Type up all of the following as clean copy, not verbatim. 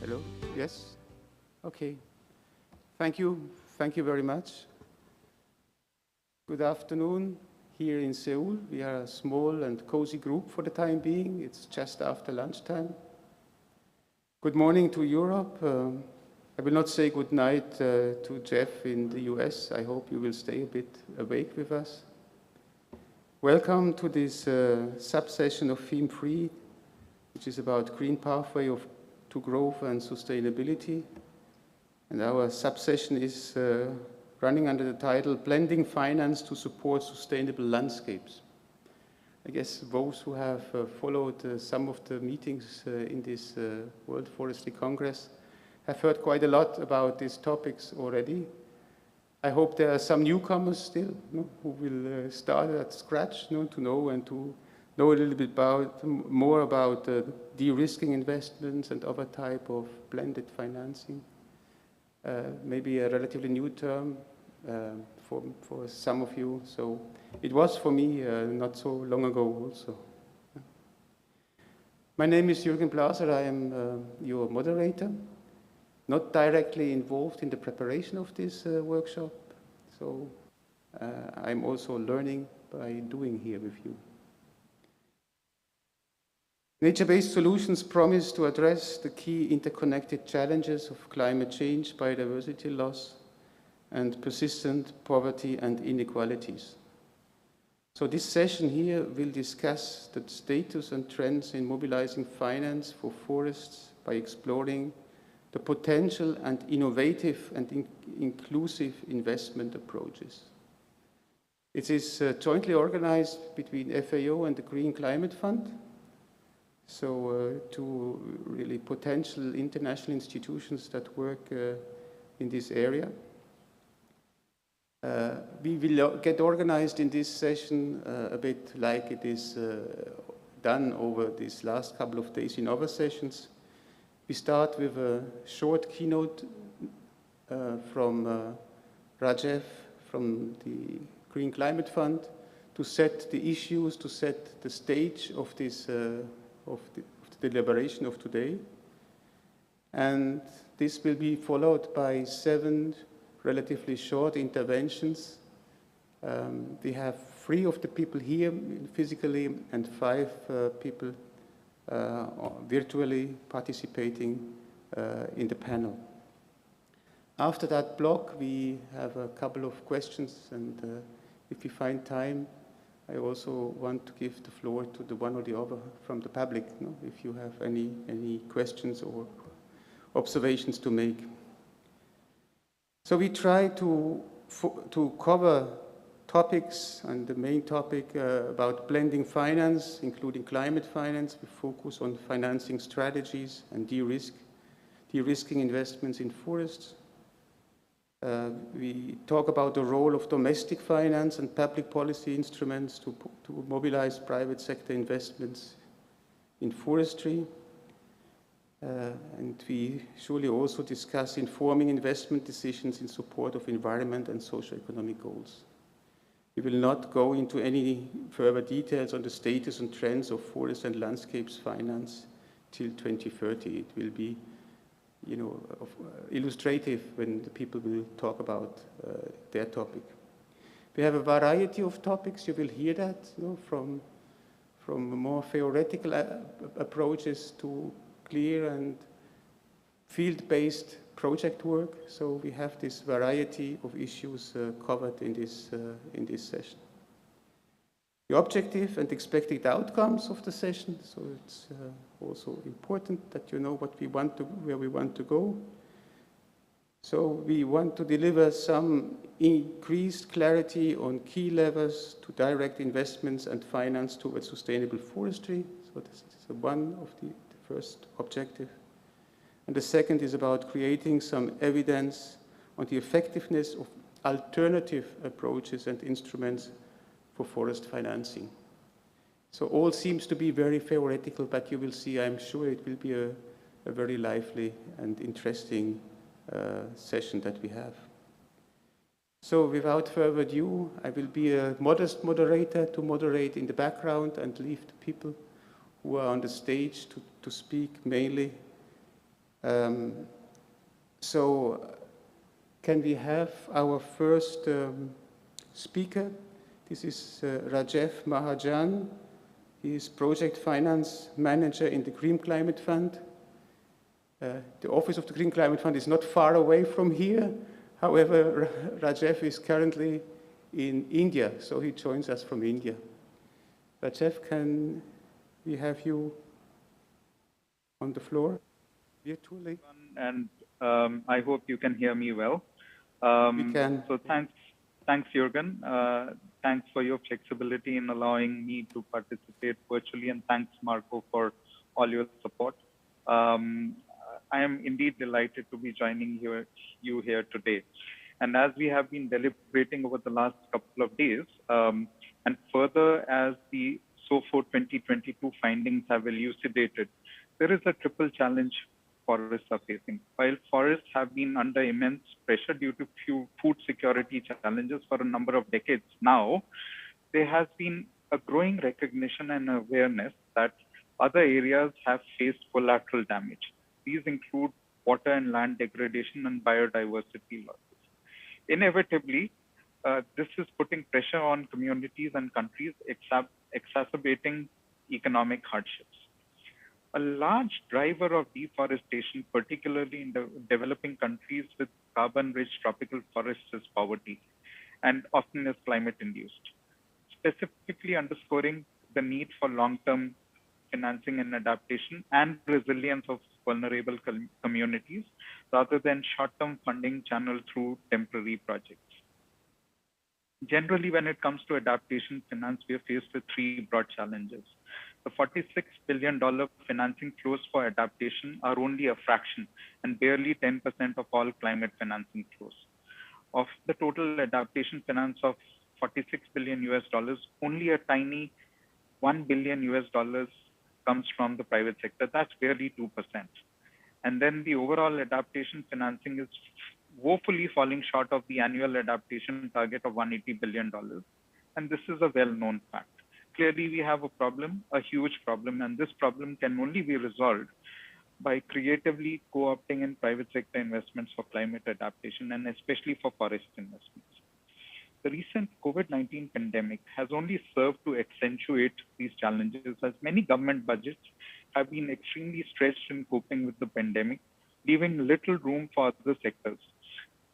Hello? Yes? Okay. Thank you. Thank you very much. Good afternoon here in Seoul. We are a small and cozy group for the time being. It's just after lunchtime. Good morning to Europe. I will not say good night to Jeff in the US. I hope you will stay a bit awake with us. Welcome to this sub-session of Theme 3, which is about green pathway to growth and sustainability. And our sub-session is running under the title Blending Finance to Support Sustainable Landscapes. I guess those who have followed some of the meetings in this World Forestry Congress have heard quite a lot about these topics already. I hope there are some newcomers still who will start at scratch to know and to know a little bit more about de-risking investments and other type of blended financing. Maybe a relatively new term for some of you. So it was for me not so long ago also. My name is Jürgen Blaser. I am your moderator, not directly involved in the preparation of this workshop. So I'm also learning by doing here with you. Nature-based solutions promise to address the key interconnected challenges of climate change, biodiversity loss, and persistent poverty and inequalities. So this session here will discuss the status and trends in mobilizing finance for forests by exploring the potential and innovative and inclusive investment approaches. It is jointly organized between FAO and the Green Climate Fund. So two really potential international institutions that work in this area. We will get organized in this session a bit like it is done over these last couple of days in other sessions. We start with a short keynote from Rajev from the Green Climate Fund to set the issues, to set the stage of this of the deliberation of today. And this will be followed by 7 relatively short interventions. We have 3 of the people here physically and 5 people virtually participating in the panel. After that block, we have a couple of questions, and if we find time, I also want to give the floor to the one or the other from the public, if you have any questions or observations to make. So we try to cover topics, and the main topic about blending finance, including climate finance. We focus on financing strategies and de-risking investments in forests. We talk about the role of domestic finance and public policy instruments to mobilize private sector investments in forestry. And we surely also discuss informing investment decisions in support of environment and socio-economic goals. We will not go into any further details on the status and trends of forest and landscapes finance till 2030. It will be illustrative when the people will talk about their topic. We have a variety of topics. You will hear that from more theoretical approaches to clear and field-based project work. So we have this variety of issues covered in this session. The objective and expected outcomes of the session. So it's also important that you know where we want to go. So we want to deliver some increased clarity on key levers to direct investments and finance towards sustainable forestry. So this is one of the first objective. And the second is about creating some evidence on the effectiveness of alternative approaches and instruments for forest financing. So all seems to be very theoretical, but you will see, I'm sure it will be a very lively and interesting session that we have. So without further ado, I will be a modest moderator to moderate in the background and leave the people who are on the stage to speak mainly Um, so can we have our first speaker? This is Rajev Mahajan. He is Project Finance Manager in the Green Climate Fund. The office of the Green Climate Fund is not far away from here. However, Rajev is currently in India, so he joins us from India. Rajev, can we have you on the floor virtually? And I hope you can hear me well. We can. So thanks, Jürgen. Thanks for your flexibility in allowing me to participate virtually, and thanks, Marco, for all your support. I am indeed delighted to be joining you here today. And as we have been deliberating over the last couple of days, and further as the SOFO 2022 findings have elucidated, there is a triple challenge forests are facing. While forests have been under immense pressure due to food security challenges for a number of decades now, there has been a growing recognition and awareness that other areas have faced collateral damage. These include water and land degradation and biodiversity losses. Inevitably, this is putting pressure on communities and countries, exacerbating economic hardships. A large driver of deforestation, particularly in the developing countries with carbon-rich tropical forests, is poverty, and often is climate-induced, specifically underscoring the need for long-term financing and adaptation and resilience of vulnerable communities rather than short-term funding channeled through temporary projects. Generally, when it comes to adaptation finance, we are faced with three broad challenges. The $46 billion financing flows for adaptation are only a fraction and barely 10% of all climate financing flows. Of the total adaptation finance of $46 billion US dollars, only a tiny $1 billion US dollars comes from the private sector. That's barely 2%. And then the overall adaptation financing is woefully falling short of the annual adaptation target of $180 billion. And this is a well-known fact. Clearly, we have a problem, a huge problem, and this problem can only be resolved by creatively co-opting in private sector investments for climate adaptation and especially for forest investments. The recent COVID-19 pandemic has only served to accentuate these challenges, as many government budgets have been extremely stretched in coping with the pandemic, leaving little room for other sectors.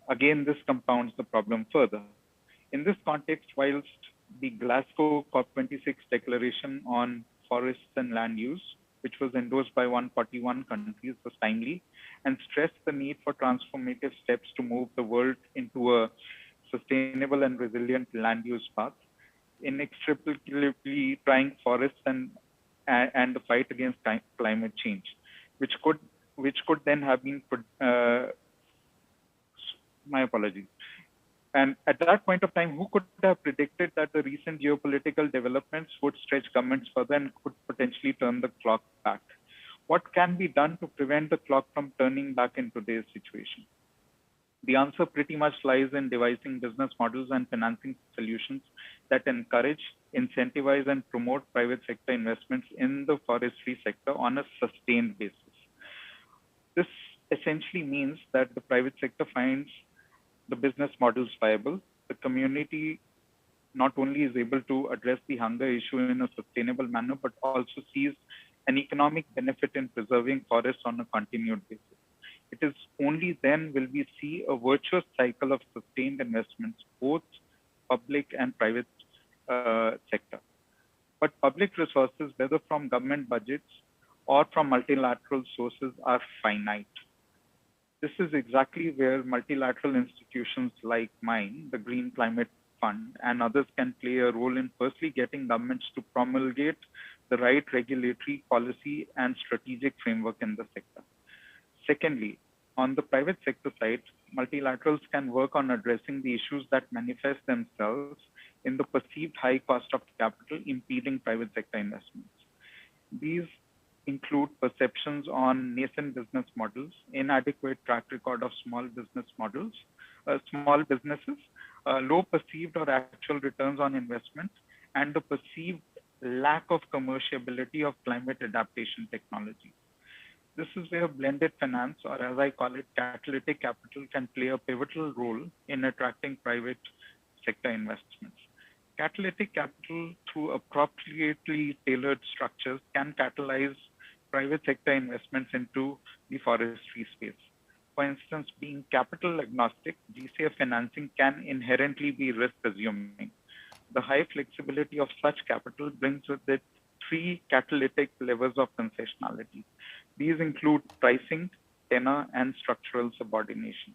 Again, this compounds the problem further. In this context, whilst the Glasgow COP26 declaration on forests and land use, which was endorsed by 141 countries, was timely and stressed the need for transformative steps to move the world into a sustainable and resilient land use path, inextricably tying forests and the fight against climate change, which could then have been my apologies. And at that point of time, who could have predicted that the recent geopolitical developments would stretch governments further and could potentially turn the clock back? What can be done to prevent the clock from turning back in today's situation? The answer pretty much lies in devising business models and financing solutions that encourage, incentivize, and promote private sector investments in the forestry sector on a sustained basis. This essentially means that the private sector finds the business models viable. The community not only is able to address the hunger issue in a sustainable manner, but also sees an economic benefit in preserving forests on a continued basis. It is only then will we see a virtuous cycle of sustained investments, both public and private sector. But public resources, whether from government budgets or from multilateral sources, are finite. This is exactly where multilateral institutions like mine, the Green Climate Fund, and others can play a role in firstly getting governments to promulgate the right regulatory policy and strategic framework in the sector. Secondly, on the private sector side, multilaterals can work on addressing the issues that manifest themselves in the perceived high cost of capital impeding private sector investments. These include perceptions on nascent business models, inadequate track record of small businesses, low perceived or actual returns on investment, and the perceived lack of commerciability of climate adaptation technology. This is where blended finance, or as I call it, catalytic capital, can play a pivotal role in attracting private sector investments. Catalytic capital, through appropriately tailored structures, can catalyze private sector investments into the forestry space. For instance, being capital agnostic, GCF financing can inherently be risk assuming. The high flexibility of such capital brings with it three catalytic levels of concessionality. These include pricing, tenor, and structural subordination.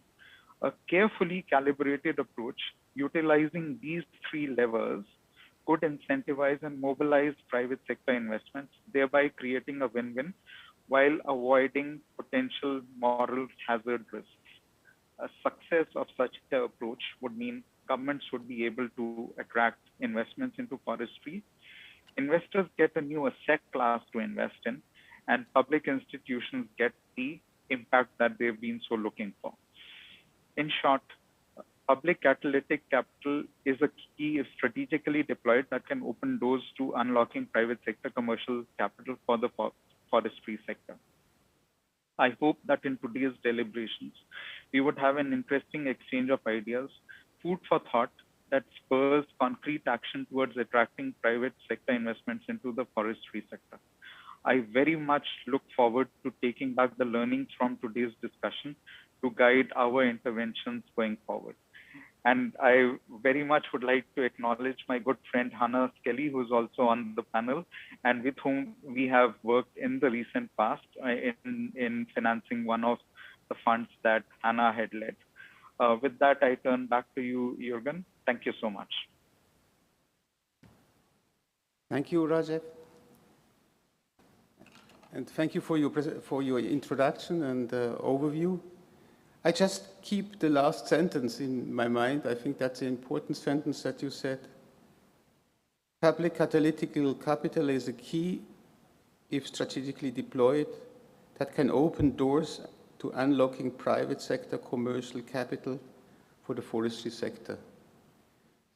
A carefully calibrated approach utilizing these three levers could incentivize and mobilize private sector investments, thereby creating a win-win while avoiding potential moral hazard risks. A success of such an approach would mean governments would be able to attract investments into forestry. Investors get a new asset class to invest in, and public institutions get the impact that they've been so looking for. In short, public catalytic capital is a key if strategically deployed that can open doors to unlocking private sector commercial capital for the forestry sector. I hope that in today's deliberations, we would have an interesting exchange of ideas, food for thought that spurs concrete action towards attracting private sector investments into the forestry sector. I very much look forward to taking back the learnings from today's discussion to guide our interventions going forward. And I very much would like to acknowledge my good friend Hannah Skelly, who's also on the panel, and with whom we have worked in the recent past in financing one of the funds that Hannah had led. With that, I turn back to you, Jürgen. Thank you so much. Thank you, Rajev. And thank you for your introduction and overview. I just keep the last sentence in my mind. I think that's an important sentence that you said. Public catalytic capital is a key, if strategically deployed, that can open doors to unlocking private sector commercial capital for the forestry sector.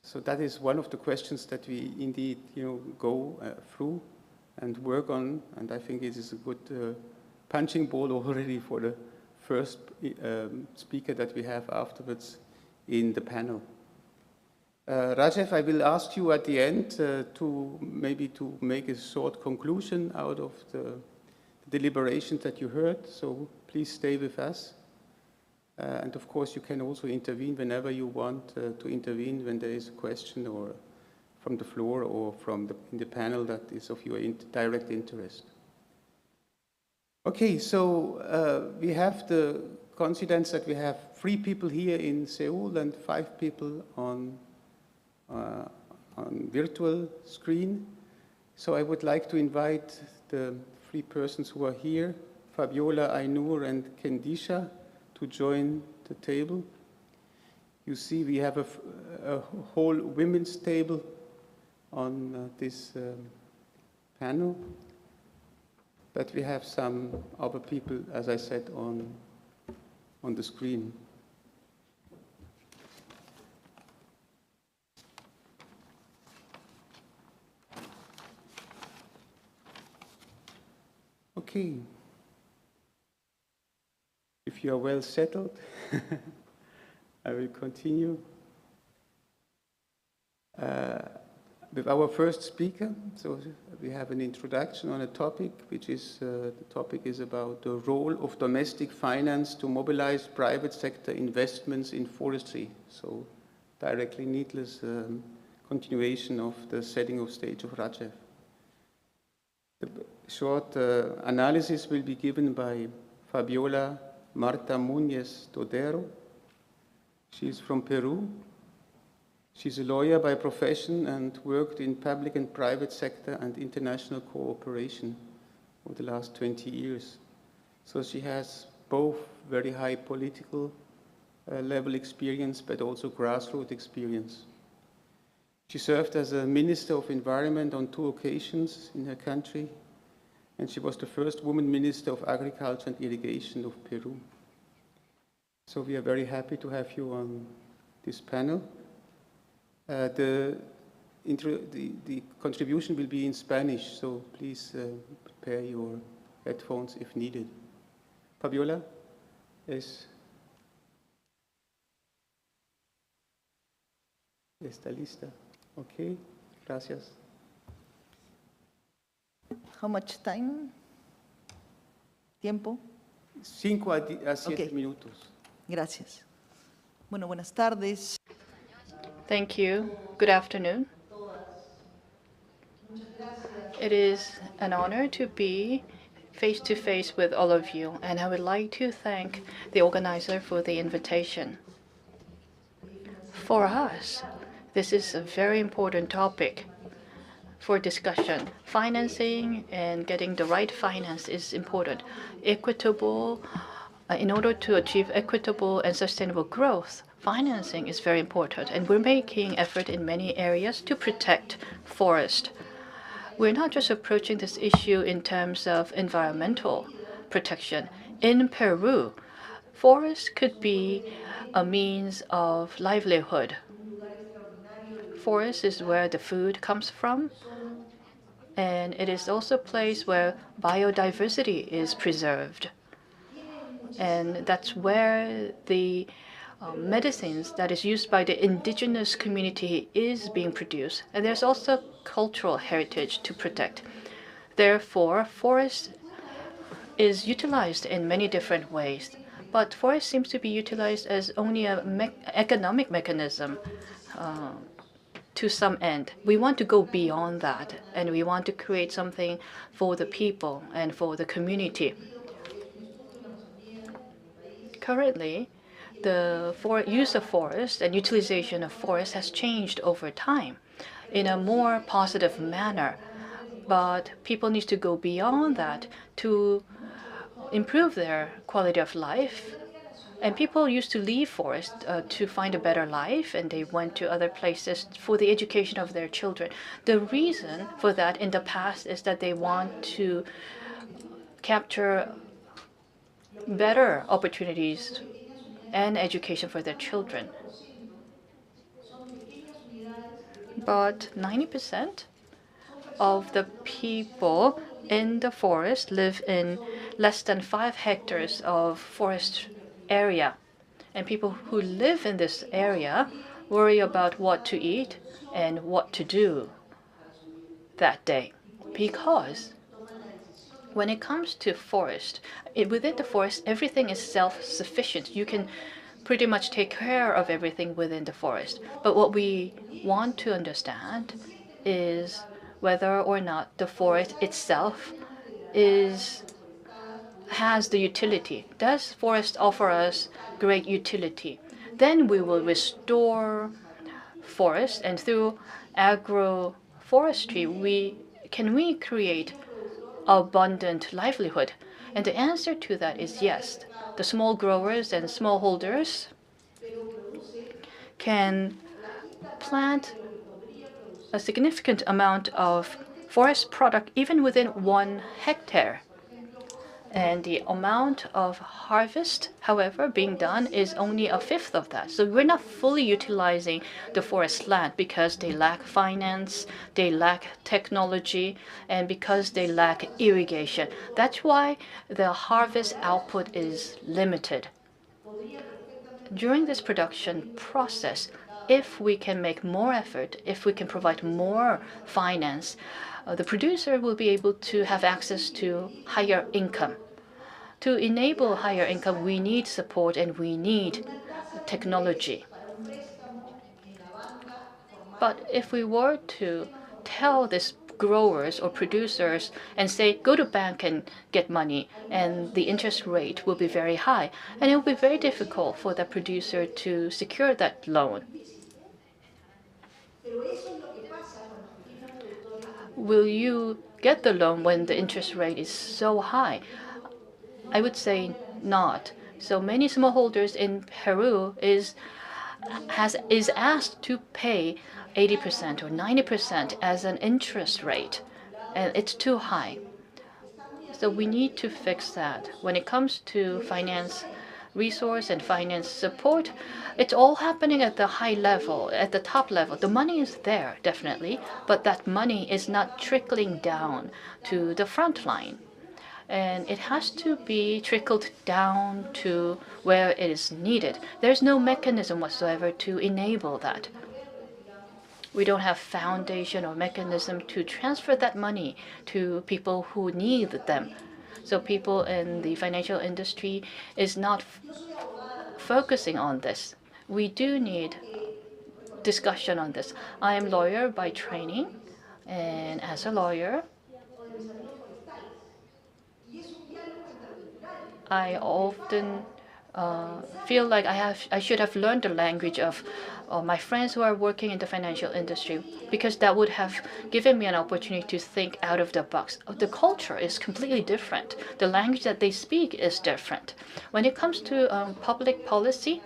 So that is one of the questions that we indeed, go through and work on, and I think it is a good punching ball already for the first speaker that we have afterwards in the panel. Rajev, I will ask you at the end to make a short conclusion out of the deliberations that you heard, so please stay with us. And of course, you can also intervene whenever you want to intervene when there is a question or from the floor or in the panel that is of your direct interest. Okay, so we have the coincidence that we have 3 people here in Seoul and 5 people on virtual screen. So I would like to invite the 3 persons who are here, Fabiola, Ainur, and Kendisha, to join the table. You see we have a whole women's table on this panel. But we have some other people, as I said, on the screen. Okay. If you are well settled, I will continue. With our first speaker, so we have an introduction on a topic, which is, the topic is about the role of domestic finance to mobilize private sector investments in forestry. So directly needless continuation of the setting of stage of Rajev. The short analysis will be given by Fabiola Marta Muñez Todero. She is from Peru. She's a lawyer by profession and worked in public and private sector and international cooperation over the last 20 years. So she has both very high political level experience, but also grassroots experience. She served as a Minister of Environment on 2 occasions in her country, and she was the first woman Minister of Agriculture and Irrigation of Peru. So we are very happy to have you on this panel. The contribution will be in Spanish, so please prepare your headphones if needed. Fabiola, está lista. Okay, gracias. How much time? ¿Tiempo? 5 a 7 Okay. minutos. Gracias. Bueno, buenas tardes. Thank you. Good afternoon. It is an honor to be face to face with all of you, and I would like to thank the organizer for the invitation. For us, this is a very important topic for discussion. Financing and getting the right finance is important. In order to achieve equitable and sustainable growth, financing is very important, and we're making effort in many areas to protect forest. We're not just approaching this issue in terms of environmental protection. In Peru, forest could be a means of livelihood. Forest is where the food comes from, and it is also a place where biodiversity is preserved. And that's where the medicines that is used by the indigenous community is being produced. And there's also cultural heritage to protect. Therefore, forest is utilized in many different ways. But forest seems to be utilized as only an economic mechanism to some end. We want to go beyond that, and we want to create something for the people and for the community. Currently, the use of forest and utilization of forest has changed over time in a more positive manner. But people need to go beyond that to improve their quality of life. And people used to leave forest to find a better life, and they went to other places for the education of their children. The reason for that in the past is that they want to capture better opportunities and education for their children. But 90% of the people in the forest live in less than 5 hectares of forest area. And people who live in this area worry about what to eat and what to do that day. Because when it comes to forest, within the forest, everything is self-sufficient. You can pretty much take care of everything within the forest. But what we want to understand is whether or not the forest itself has the utility. Does forest offer us great utility? Then we will restore forest, and through agroforestry, we create abundant livelihood? And the answer to that is yes. The small growers and smallholders can plant a significant amount of forest product even within 1 hectare. And the amount of harvest, however, being done is only a fifth of that. So we're not fully utilizing the forest land because they lack finance, they lack technology, and because they lack irrigation. That's why the harvest output is limited. During this production process, if we can make more effort, if we can provide more finance, the producer will be able to have access to higher income. To enable higher income, we need support and we need technology. But if we were to tell these growers or producers and say, go to bank and get money, and the interest rate will be very high, and it will be very difficult for the producer to secure that loan. Will you get the loan when the interest rate is so high? I would say not. So many smallholders in Peru is asked to pay 80% or 90% as an interest rate, and it's too high. So we need to fix that. When it comes to finance resource and finance support, it's all happening at the high level, at the top level. The money is there, definitely, but that money is not trickling down to the front line. and it has to be trickled down to where it is needed. There's no mechanism whatsoever to enable that. We don't have foundation or mechanism to transfer that money to people who need them. So people in the financial industry is not focusing on this. We do need discussion on this. I am a lawyer by training, and as a lawyer, I often feel like I should have learned the language of my friends who are working in the financial industry, because that would have given me an opportunity to think out of the box. The culture is completely different. The language that they speak is different. When it comes to public policy,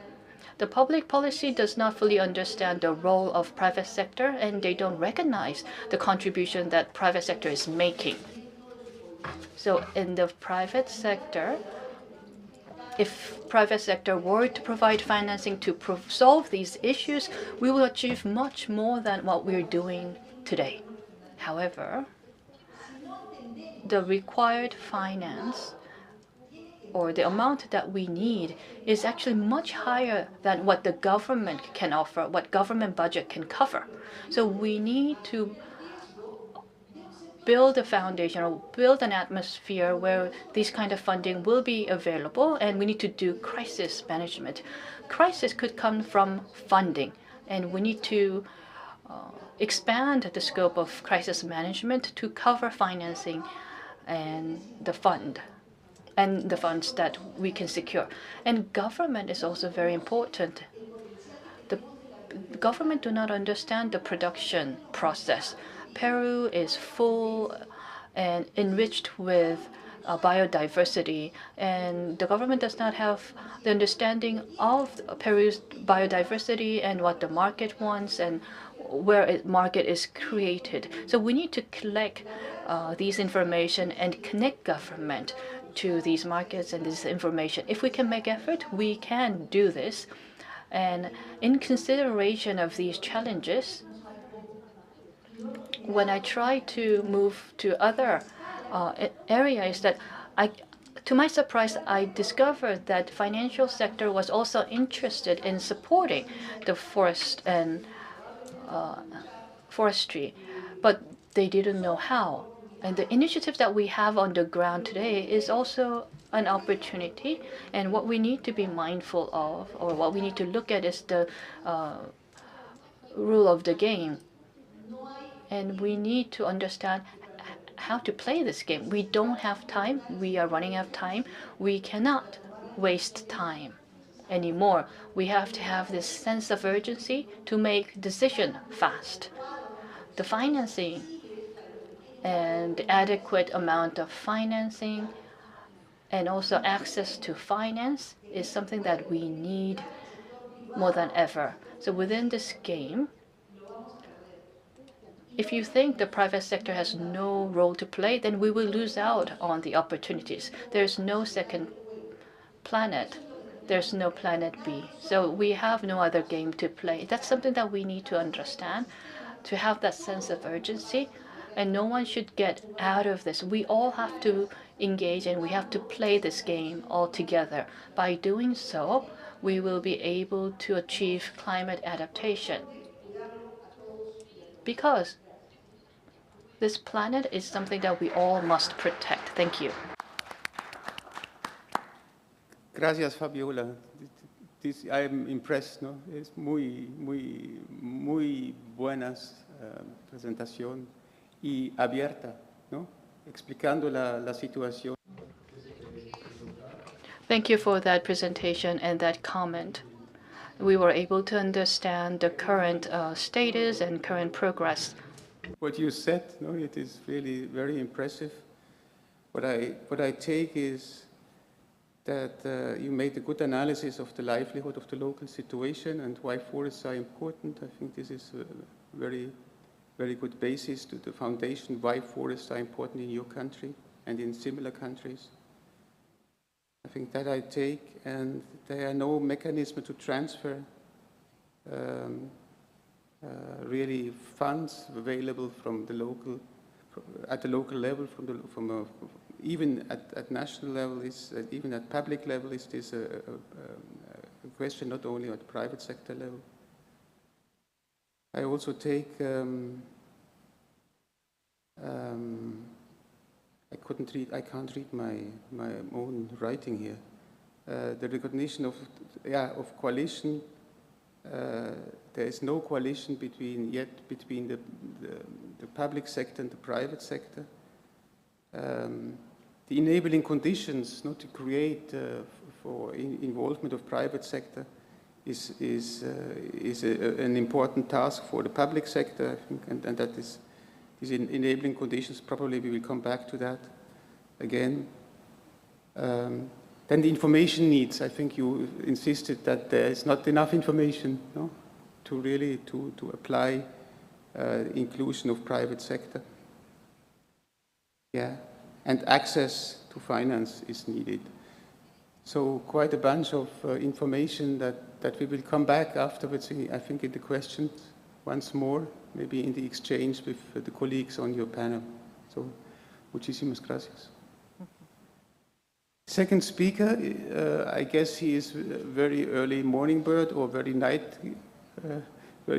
the public policy does not fully understand the role of private sector, and they don't recognize the contribution that private sector is making. So in the private sector, if private sector were to provide financing to solve these issues, we will achieve much more than what we're doing today. However, the required finance or the amount that we need is actually much higher than what the government can offer, what government budget can cover. So we need to build a foundation or build an atmosphere where this kind of funding will be available, and we need to do crisis management. Crisis could come from funding, and we need to expand the scope of crisis management to cover financing and the fund and the funds that we can secure. And government is also very important. The government do not understand the production process. Peru is full and enriched with biodiversity, and the government does not have the understanding of Peru's biodiversity and what the market wants and where market is created. So we need to collect these information and connect government to these markets and this information. If we can make effort, we can do this. And in consideration of these challenges, when I try to move to other areas, to my surprise, I discovered that financial sector was also interested in supporting the forest and forestry, but they didn't know how. And the initiatives that we have on the ground today is also an opportunity. And what we need to be mindful of, or what we need to look at, is the rule of the game. And we need to understand how to play this game. We don't have time. We are running out of time. We cannot waste time anymore. We have to have this sense of urgency to make decision fast. The financing and the adequate amount of financing and also access to finance is something that we need more than ever. So within this game, if you think the private sector has no role to play, then we will lose out on the opportunities. There's no second planet. There's no planet B. So we have no other game to play. That's something that we need to understand, to have that sense of urgency. And no one should get out of this. We all have to engage, and we have to play this game all together. By doing so, we will be able to achieve climate adaptation. Because this planet is something that we all must protect. Thank you. Gracias, Fabiola. I'm impressed, ¿no? Es muy buenas presentación y abierta, ¿no? Explicando la situación. Thank you for that presentation and that comment. We were able to understand the current status and current progress. What you said, no, it is really very impressive. What I take is that you made a good analysis of the livelihood of the local situation and why forests are important. I think this is a very, very good basis to the foundation why forests are important in your country and in similar countries. I think that I take, and there are no mechanism to transfer really funds available from the at the local level, even at national level, even at public level, is this a question not only at private sector level? I also take I can't read my own writing here. The recognition of coalition. There is no coalition between the public sector and the private sector. The enabling conditions not to create for involvement of private sector is an important task for the public sector, I think, and that is these enabling conditions. Probably we will come back to that again. Then the information needs. I think you insisted that there is not enough information, no, to really to apply inclusion of private sector. Yeah, and access to finance is needed. So quite a bunch of information that we will come back afterwards, I think, in the questions once more, maybe in the exchange with the colleagues on your panel. So, muchísimas gracias. Second speaker, I guess he is a very early morning bird or very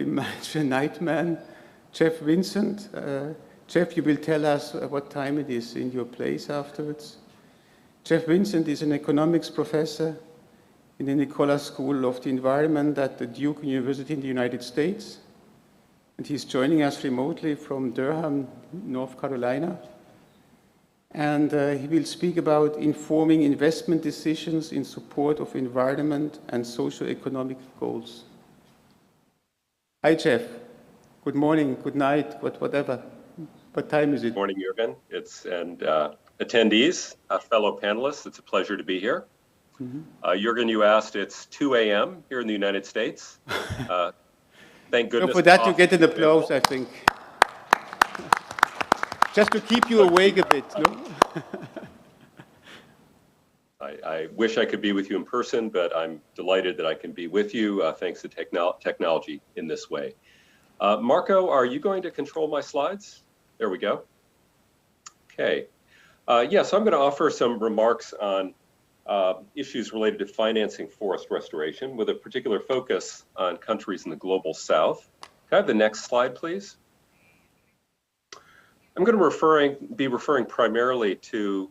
much a night man, Jeff Vincent. Jeff, you will tell us what time it is in your place afterwards. Jeff Vincent is an economics professor in the Nicholas School of the Environment at the Duke University in the United States. And he's joining us remotely from Durham, North Carolina. And he will speak about informing investment decisions in support of environment and socio-economic goals. Hi, Jeff. Good morning, good night, whatever. What time is it? Good morning, Jürgen. Attendees, fellow panelists, it's a pleasure to be here. Jürgen, you asked, it's 2 a.m. here in the United States. Thank goodness. So for that, you get an applause, I think. Just to keep you awake a bit, no? I wish I could be with you in person, but I'm delighted that I can be with you thanks to technology in this way. Marco, are you going to control my slides? There we go. Okay. So I'm going to offer some remarks on issues related to financing forest restoration with a particular focus on countries in the global south. Can I have the next slide, please? I'm going to be referring primarily to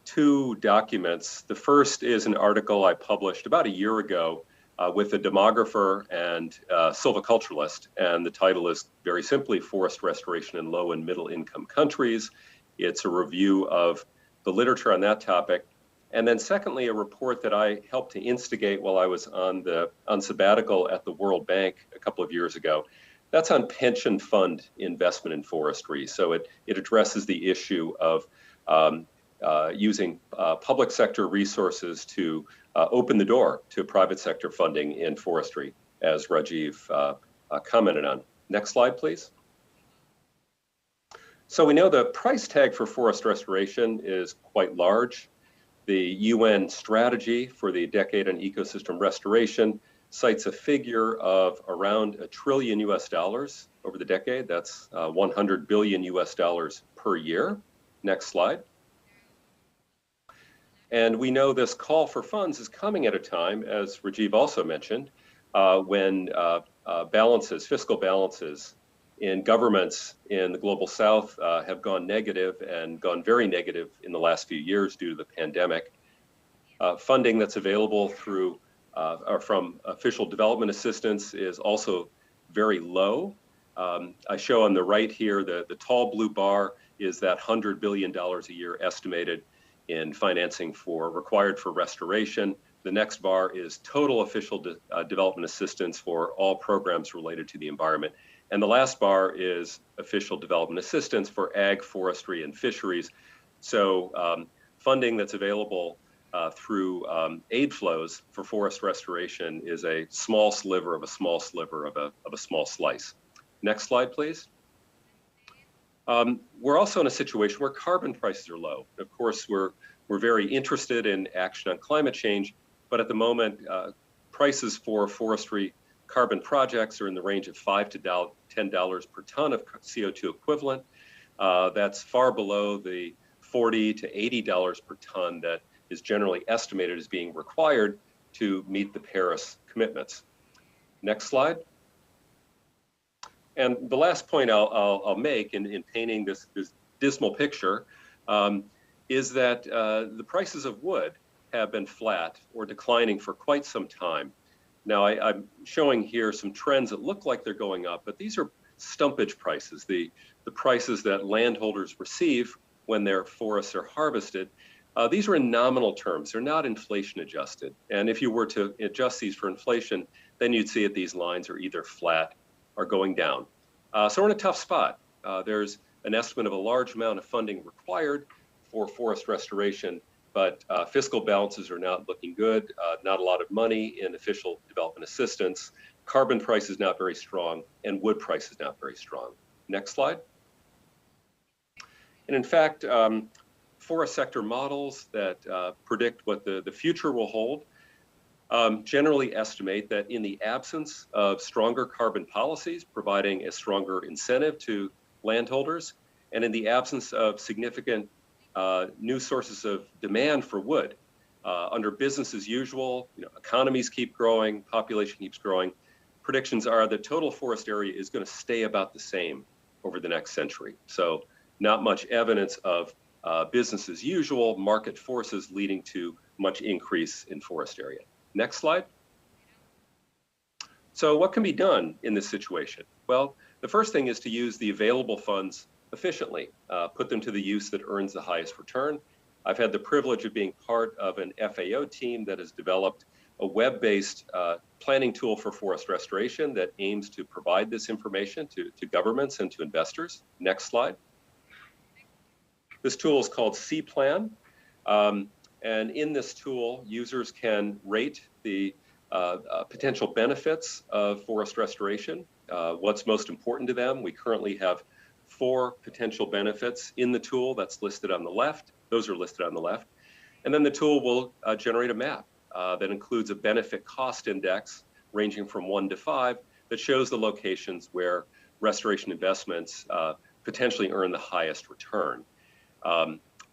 two documents. The first is an article I published about a year ago with a demographer and silviculturalist, and the title is very simply Forest Restoration in Low and Middle Income Countries. It's a review of the literature on that topic. And then secondly, a report that I helped to instigate while I was on sabbatical at the World Bank a couple of years ago. That's on pension fund investment in forestry. So it addresses the issue of using public sector resources to open the door to private sector funding in forestry, as Rajiv commented on. Next slide, please. So we know the price tag for forest restoration is quite large. The UN strategy for the Decade on Ecosystem Restoration cites a figure of around $1 trillion over the decade. That's $100 billion per year. Next slide. And we know this call for funds is coming at a time, as Rajiv also mentioned, when fiscal balances in governments in the global south have gone negative and gone very negative in the last few years due to the pandemic. Funding that's available through or from official development assistance is also very low. I show on the right here the tall blue bar is that $100 billion a year estimated in financing required for restoration. The next bar is total official development assistance for all programs related to the environment. And the last bar is official development assistance for ag, forestry, and fisheries. So funding that's available through aid flows for forest restoration is a small sliver of a small sliver of a small slice. Next slide, please. We're also in a situation where carbon prices are low. Of course, we're very interested in action on climate change, but at the moment, prices for forestry carbon projects are in the range of $5 to $10 per ton of CO2 equivalent. That's far below the $40 to $80 per ton that is generally estimated as being required to meet the Paris commitments. Next slide. And the last point I'll make in painting this dismal picture is that the prices of wood have been flat or declining for quite some time. Now, I'm showing here some trends that look like they're going up, but these are stumpage prices, the prices that landholders receive when their forests are harvested. These are in nominal terms. They're not inflation adjusted. And if you were to adjust these for inflation, then you'd see that these lines are either flat or going down. So we're in a tough spot. There's an estimate of a large amount of funding required for forest restoration, but fiscal balances are not looking good. Not a lot of money in official development assistance. Carbon price is not very strong, and wood price is not very strong. Next slide. And in fact, forest sector models that predict what the future will hold generally estimate that in the absence of stronger carbon policies, providing a stronger incentive to landholders, and in the absence of significant new sources of demand for wood, under business as usual, economies keep growing, population keeps growing, predictions are that total forest area is going to stay about the same over the next century. So not much evidence of business as usual, market forces leading to much increase in forest area. Next slide. So what can be done in this situation? Well, the first thing is to use the available funds efficiently, put them to the use that earns the highest return. I've had the privilege of being part of an FAO team that has developed a web-based planning tool for forest restoration that aims to provide this information to governments and to investors. Next slide. This tool is called C-Plan. And in this tool, users can rate the potential benefits of forest restoration, what's most important to them. We currently have 4 potential benefits in the tool that's listed on the left. Those are listed on the left. And then the tool will generate a map that includes a benefit cost index ranging from 1 to 5 that shows the locations where restoration investments potentially earn the highest return.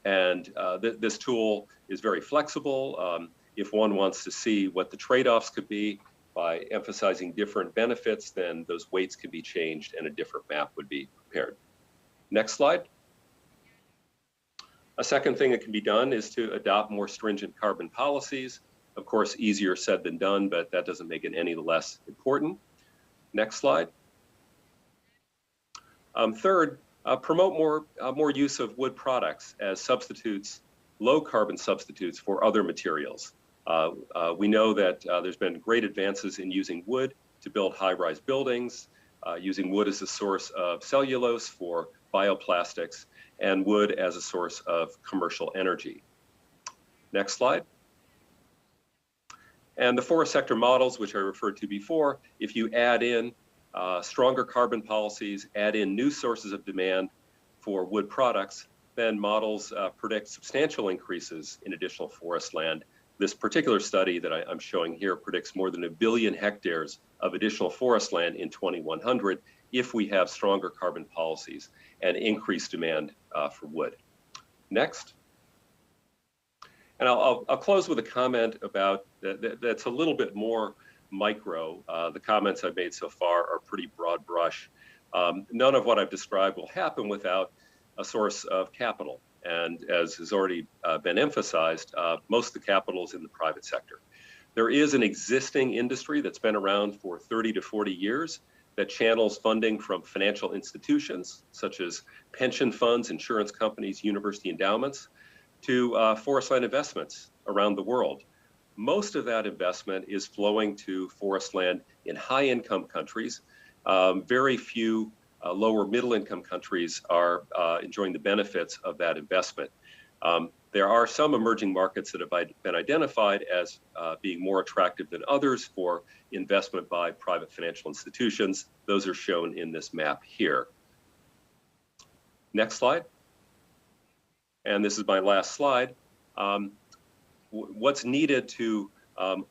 This tool is very flexible. If one wants to see what the trade-offs could be by emphasizing different benefits, then those weights could be changed and a different map would be prepared. Next slide. A second thing that can be done is to adopt more stringent carbon policies. Of course, easier said than done, but that doesn't make it any less important. Next slide. Third, promote more use of wood products as substitutes, low carbon substitutes for other materials. We know that there's been great advances in using wood to build high-rise buildings, using wood as a source of cellulose for bioplastics, and wood as a source of commercial energy. Next slide. And the forest sector models, which I referred to before, if you add in stronger carbon policies, add in new sources of demand for wood products, then models predict substantial increases in additional forest land. This particular study that I'm showing here predicts more than 1 billion hectares of additional forest land in 2100 if we have stronger carbon policies and increased demand for wood. Next. And I'll close with a comment about that's a little bit more micro. The comments I've made so far are pretty broad brush. None of what I've described will happen without a source of capital. And as has already been emphasized, most of the capital is in the private sector. There is an existing industry that's been around for 30 to 40 years that channels funding from financial institutions, such as pension funds, insurance companies, university endowments, to forest land investments around the world. Most of that investment is flowing to forest land in high-income countries. Very few lower middle-income countries are enjoying the benefits of that investment. There are some emerging markets that have been identified as being more attractive than others for investment by private financial institutions. Those are shown in this map here. Next slide. And this is my last slide. What's needed to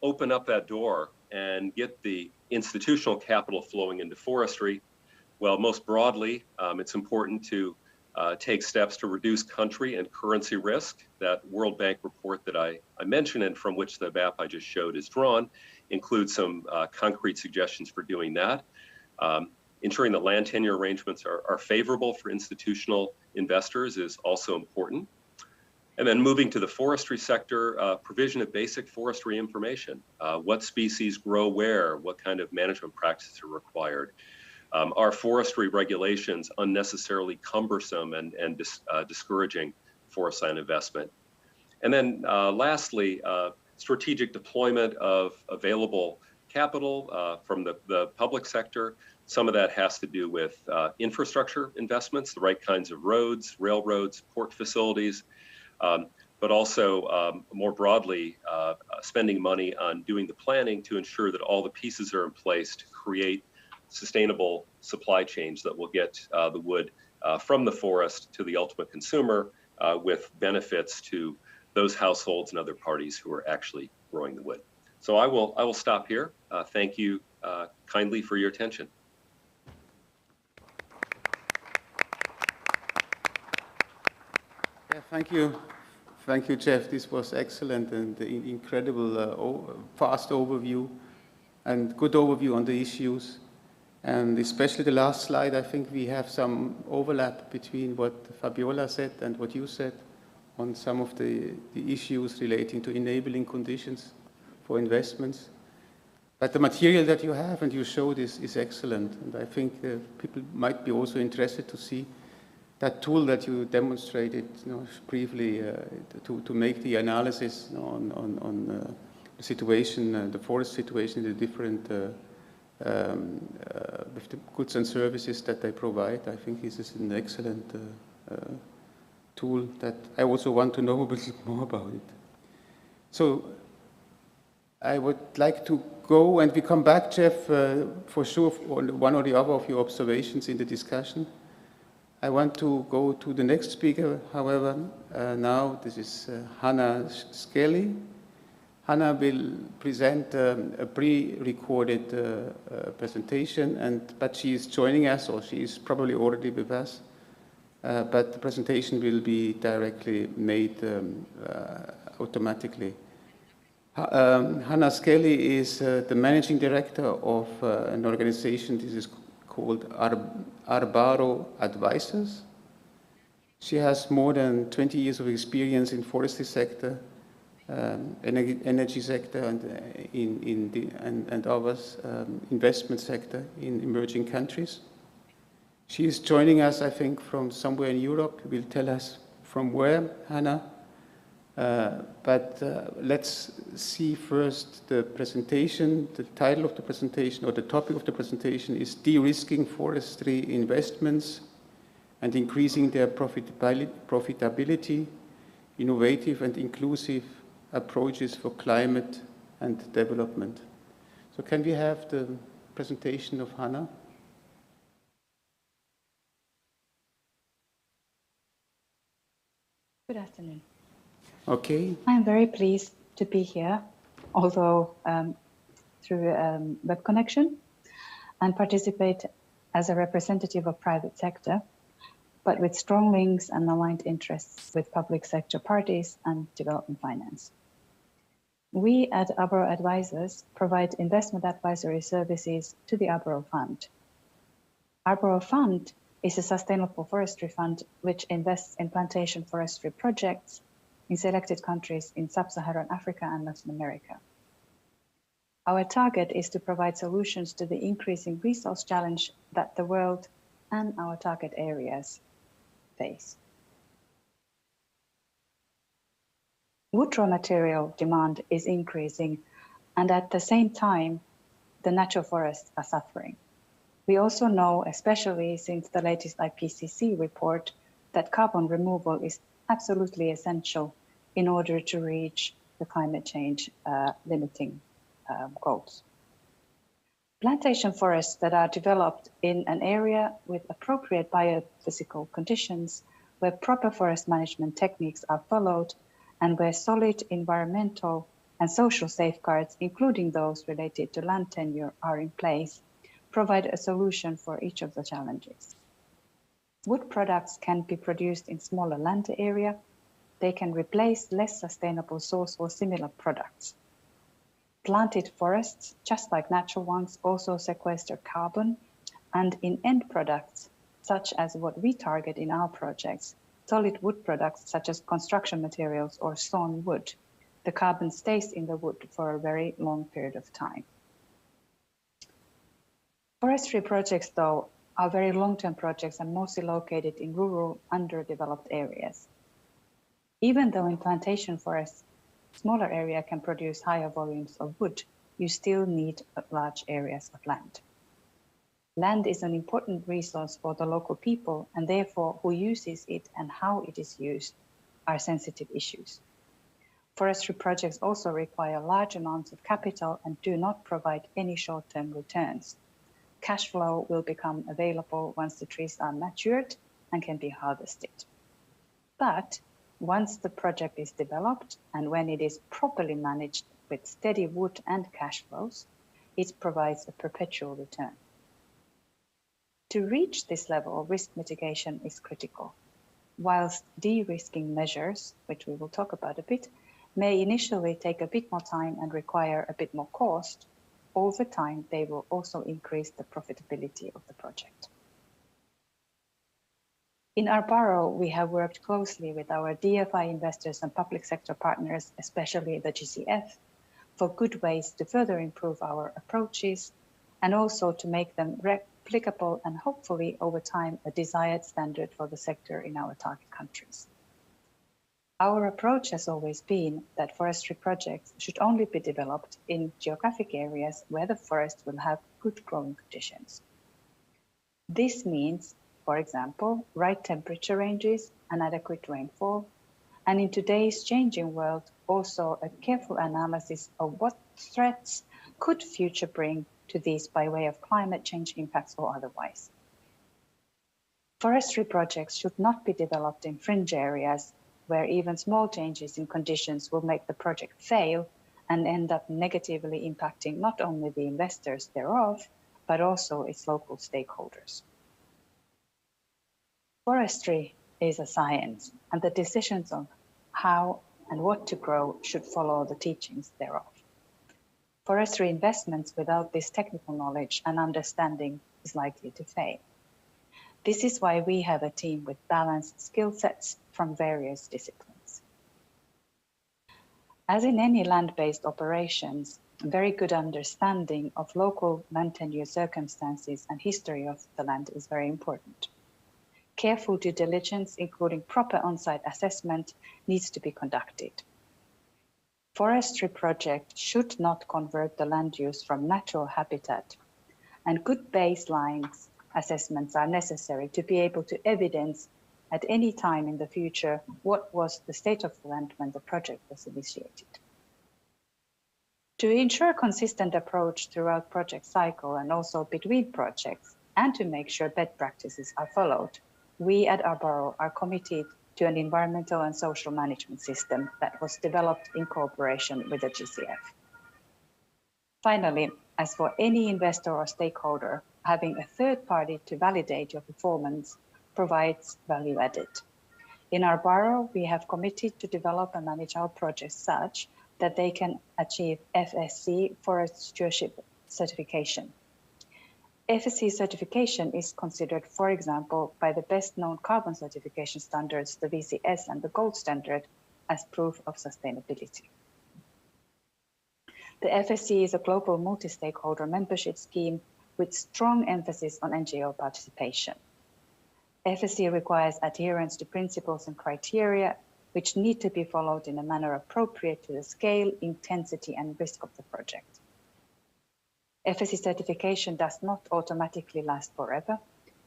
open up that door and get the institutional capital flowing into forestry? Well, most broadly, it's important to take steps to reduce country and currency risk. That World Bank report that I mentioned and from which the map I just showed is drawn includes some concrete suggestions for doing that. Ensuring that land tenure arrangements are favorable for institutional investors is also important. And then moving to the forestry sector, provision of basic forestry information. What species grow where? What kind of management practices are required? Are forestry regulations unnecessarily cumbersome and discouraging forest land investment? And then lastly, strategic deployment of available capital from the public sector. Some of that has to do with infrastructure investments, the right kinds of roads, railroads, port facilities, but also more broadly, spending money on doing the planning to ensure that all the pieces are in place to create sustainable supply chains that will get the wood from the forest to the ultimate consumer with benefits to those households and other parties who are actually growing the wood. So I will stop here. Thank you kindly for your attention. Yeah, thank you. Thank you, Jeff. This was excellent and incredible fast overview and good overview on the issues. And especially the last slide, I think we have some overlap between what Fabiola said and what you said on some of the issues relating to enabling conditions for investments. But the material that you have and you showed is excellent. And I think people might be also interested to see that tool that you demonstrated briefly to make the analysis on the situation, the forest situation, the different with the goods and services that they provide. I think this is an excellent tool that I also want to know a bit more about it. So I would like to go, and we come back, Jeff, for sure, on one or the other of your observations in the discussion. I want to go to the next speaker, however, now this is Hannah Skelly. Hannah will present a pre-recorded presentation, but she is joining us, or she is probably already with us, but the presentation will be directly made automatically. Hannah Skelly is the managing director of an organization. This is called Arbaro Advisors. She has more than 20 years of experience in forestry sector, energy sector, and others, investment sector in emerging countries. She is joining us, I think, from somewhere in Europe. Will tell us from where, Hannah. But let's see first the presentation. The title of the presentation, or the topic of the presentation, is De-risking Forestry Investments and Increasing Their Profitability, Innovative and Inclusive Approaches for Climate and Development. So can we have the presentation of Hannah? Good afternoon. Okay. I'm very pleased to be here, although through web connection, and participate as a representative of private sector, but with strong links and aligned interests with public sector parties and development finance. We at Arbaro Advisors provide investment advisory services to the Arbaro Fund. Arbaro Fund is a sustainable forestry fund which invests in plantation forestry projects in selected countries in sub-Saharan Africa and Latin America. Our target is to provide solutions to the increasing resource challenge that the world and our target areas face. Wood raw material demand is increasing, and at the same time, the natural forests are suffering. We also know, especially since the latest IPCC report, that carbon removal is absolutely essential in order to reach the climate change limiting goals. Plantation forests that are developed in an area with appropriate biophysical conditions, where proper forest management techniques are followed, and where solid environmental and social safeguards, including those related to land tenure, are in place, provide a solution for each of the challenges. Wood products can be produced in smaller land area. They can replace less sustainable source or similar products. Planted forests, just like natural ones, also sequester carbon, and in end products, such as what we target in our projects, solid wood products such as construction materials or sawn wood, the carbon stays in the wood for a very long period of time. Forestry projects, though, are very long-term projects and mostly located in rural, underdeveloped areas. Even though in plantation forests, smaller area can produce higher volumes of wood, you still need large areas of land. Land is an important resource for the local people, and therefore who uses it and how it is used are sensitive issues. Forestry projects also require large amounts of capital and do not provide any short-term returns. Cash flow will become available once the trees are matured and can be harvested. But once the project is developed and when it is properly managed with steady wood and cash flows, it provides a perpetual return. To reach this level, risk mitigation is critical. Whilst de-risking measures, which we will talk about a bit, may initially take a bit more time and require a bit more cost, over time, they will also increase the profitability of the project. In Arbaro, we have worked closely with our DFI investors and public sector partners, especially the GCF, for good ways to further improve our approaches and also to make them replicable and hopefully over time a desired standard for the sector in our target countries. Our approach has always been that forestry projects should only be developed in geographic areas where the forest will have good growing conditions. This means, for example, right temperature ranges and adequate rainfall, and in today's changing world, also a careful analysis of what threats could future bring to these by way of climate change impacts or otherwise. Forestry projects should not be developed in fringe areas where even small changes in conditions will make the project fail and end up negatively impacting not only the investors thereof, but also its local stakeholders. Forestry is a science, and the decisions on how and what to grow should follow the teachings thereof. Forestry investments without this technical knowledge and understanding is likely to fail. This is why we have a team with balanced skill sets from various disciplines. As in any land-based operations, a very good understanding of local land tenure circumstances and history of the land is very important. Careful due diligence, including proper on-site assessment, needs to be conducted. Forestry projects should not convert the land use from natural habitat, and good baselines assessments are necessary to be able to evidence at any time in the future what was the state of the land when the project was initiated. To ensure consistent approach throughout project cycle and also between projects, and to make sure best practices are followed, we at Arbaro are committed to an environmental and social management system that was developed in cooperation with the GCF. Finally, as for any investor or stakeholder, having a third party to validate your performance provides value added. In Arbaro, we have committed to develop and manage our projects such that they can achieve FSC Forest Stewardship certification. FSC certification is considered, for example, by the best known carbon certification standards, the VCS and the gold standard, as proof of sustainability. The FSC is a global multi-stakeholder membership scheme with strong emphasis on NGO participation. FSC requires adherence to principles and criteria which need to be followed in a manner appropriate to the scale, intensity, and risk of the project. FSC certification does not automatically last forever.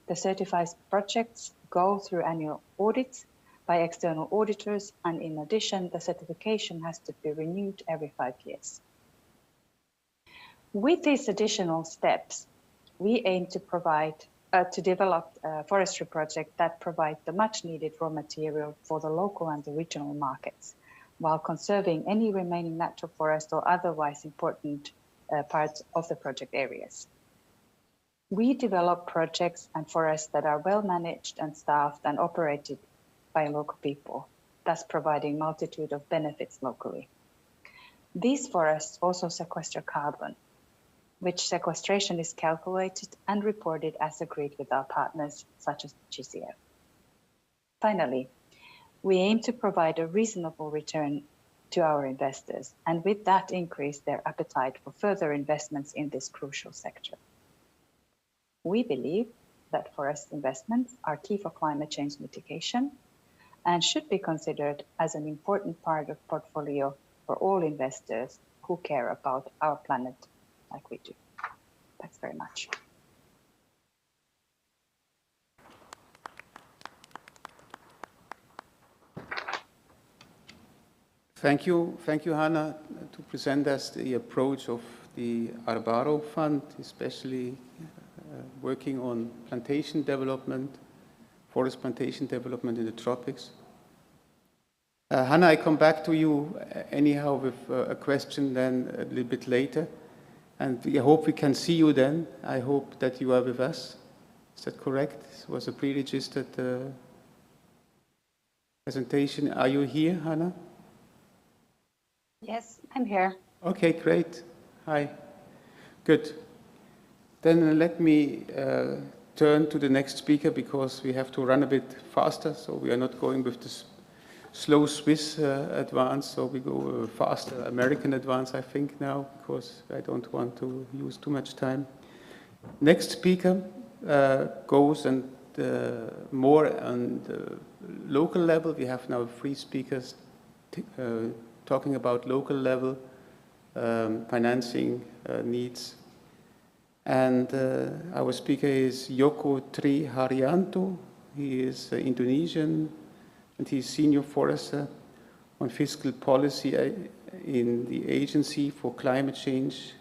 The certified projects go through annual audits by external auditors, and in addition, the certification has to be renewed every 5 years. With these additional steps, we aim to develop a forestry project that provide the much needed raw material for the local and the regional markets, while conserving any remaining natural forest or otherwise important parts of the project areas. We develop projects and forests that are well managed and staffed and operated by local people, thus providing multitude of benefits locally. These forests also sequester carbon, which sequestration is calculated and reported as agreed with our partners, such as GCF. Finally, we aim to provide a reasonable return to our investors, and with that increase their appetite for further investments in this crucial sector. We believe that forest investments are key for climate change mitigation and should be considered as an important part of portfolio for all investors who care about our planet like we do. Thanks very much. Thank you, Hannah, to present us the approach of the Arbaro Fund, especially working on plantation development, forest plantation development in the tropics. Hannah, I come back to you anyhow with a question then a little bit later. And I hope we can see you then. I hope that you are with us. Is that correct? It was a pre-registered presentation. Are you here, Hannah? Yes, I'm here. Okay, great. Hi. Good. Then let me turn to the next speaker because we have to run a bit faster. So we are not going with this slow Swiss advance, so we go faster American advance, I think, now, because I don't want to use too much time. Next speaker goes and more on the local level. We have now 3 speakers talking about local level financing needs. And our speaker is Joko Tri Haryanto. He is Indonesian, and he's senior forester on fiscal policy in the Agency for Climate Change,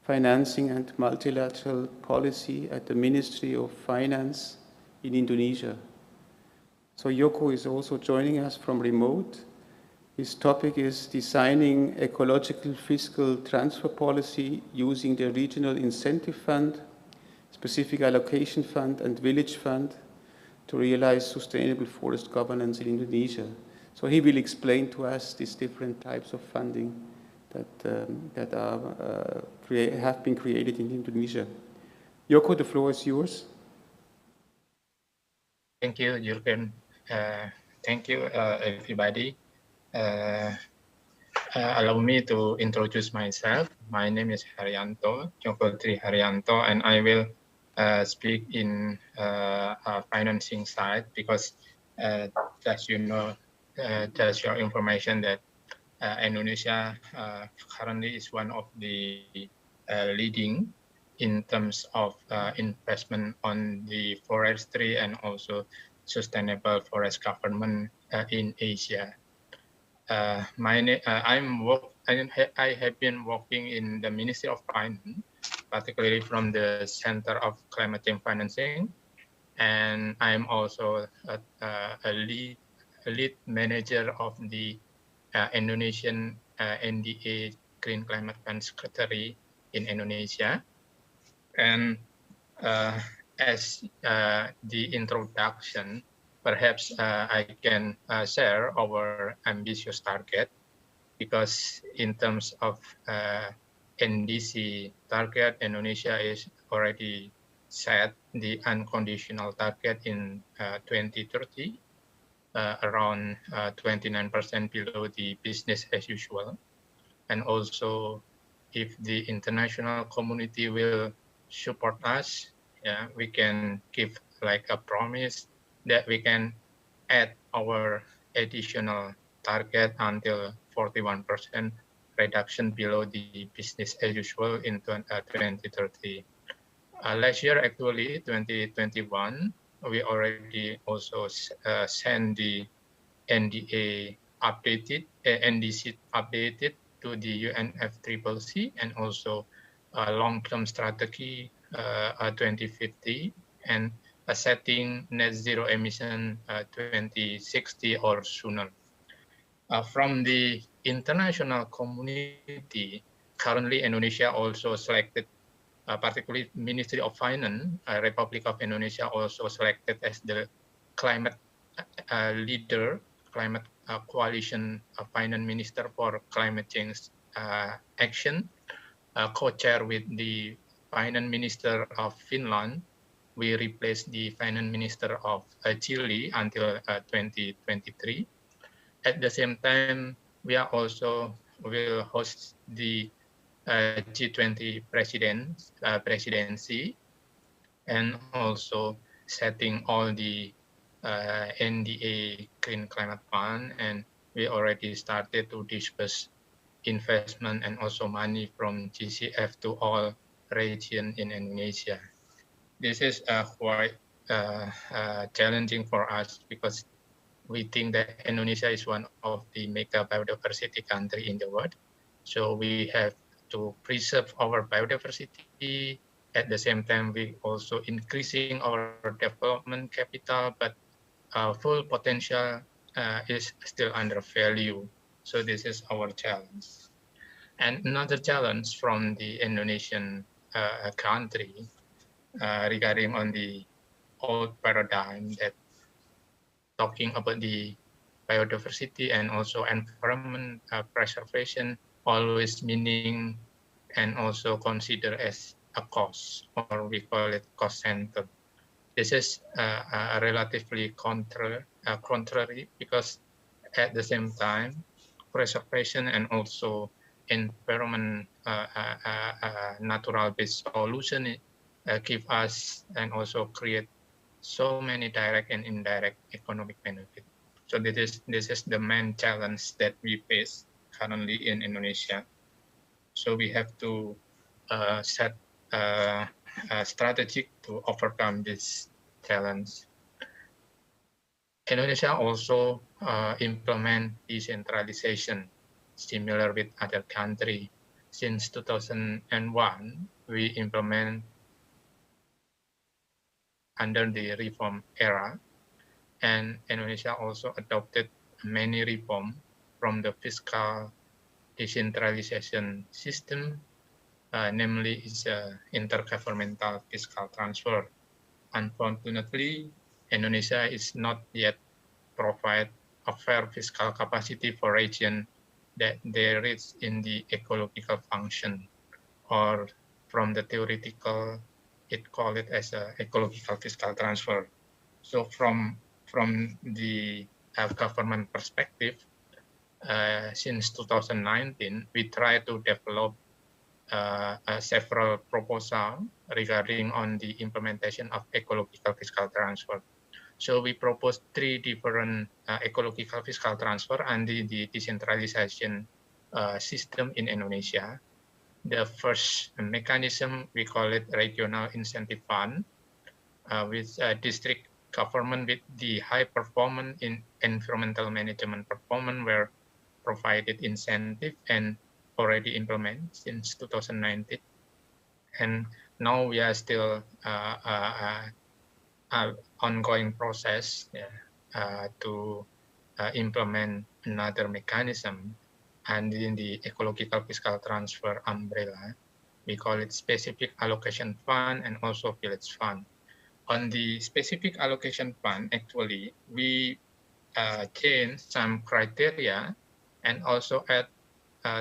Financing and Multilateral Policy at the Ministry of Finance in Indonesia. So Joko is also joining us from remote. His topic is designing ecological fiscal transfer policy using the Regional Incentive Fund, Specific Allocation Fund, and Village Fund to realize sustainable forest governance in Indonesia. So he will explain to us these different types of funding that have been created in Indonesia. Joko, the floor is yours. Thank you, Jürgen. Thank you, everybody. Allow me to introduce myself. My name is Haryanto, Joko Tri Haryanto, and I will speak in financing side because as you know, just your information that Indonesia currently is one of the leading in terms of investment on the forestry and also sustainable forest government in Asia. I have been working in the Ministry of Finance, particularly from the Center of Climate Change Financing, and I'm also a lead manager of the Indonesian NDA Green Climate Fund Secretary in Indonesia. And as the introduction, perhaps I can share our ambitious target, because in terms of NDC target, Indonesia is already set the unconditional target in 2030, around 29% below the business as usual. And also, if the international community will support us, we can give like a promise that we can add our additional target until 41% reduction below the business as usual in 2030. Last year, actually, 2021, we already also sent the NDA updated, NDC updated to the UNFCCC and also a long-term strategy 2050 and setting net zero emission 2060 or sooner. From the international community, currently Indonesia also selected particularly Ministry of Finance, Republic of Indonesia also selected as the climate leader, climate coalition finance minister for climate change action, co-chair with the finance minister of Finland. We replaced the finance minister of Chile until 2023. At the same time, we are also will host the G20 presidency, and also setting all the NDA Green Climate Fund, and we already started to disperse investment and also money from GCF to all region in Indonesia. This is quite challenging for us because we think that Indonesia is one of the mega biodiversity country in the world. So we have to preserve our biodiversity. At the same time, we also increasing our development capital, but full potential is still under value. So this is our challenge. And another challenge from the Indonesian country regarding on the old paradigm that talking about the biodiversity and also environment preservation always meaning and also consider as a cost, or we call it cost center. This is relatively contrary because at the same time, preservation and also environment natural-based solution give us and also create so many direct and indirect economic benefit. So this is the main challenge that we face currently in Indonesia. So we have to set a strategy to overcome this challenge. Indonesia also implement decentralization similar with other country. Since 2001, we implement under the reform era, and Indonesia also adopted many reform from the fiscal decentralization system, namely is intergovernmental fiscal transfer. Unfortunately, Indonesia is not yet provide a fair fiscal capacity for region that there is in the ecological function, or from the theoretical, it call it as a ecological fiscal transfer. So from the government perspective, since 2019, we try to develop several proposals regarding on the implementation of ecological fiscal transfer. So we propose 3 different ecological fiscal transfer under the decentralization system in Indonesia. The first mechanism, we call it regional incentive fund, with district government with the high performance in environmental management performance were provided incentive and already implemented since 2019. And now we are still ongoing process to implement another mechanism, and in the ecological fiscal transfer umbrella, we call it specific allocation fund and also village fund. On the specific allocation fund, actually, we change some criteria and also add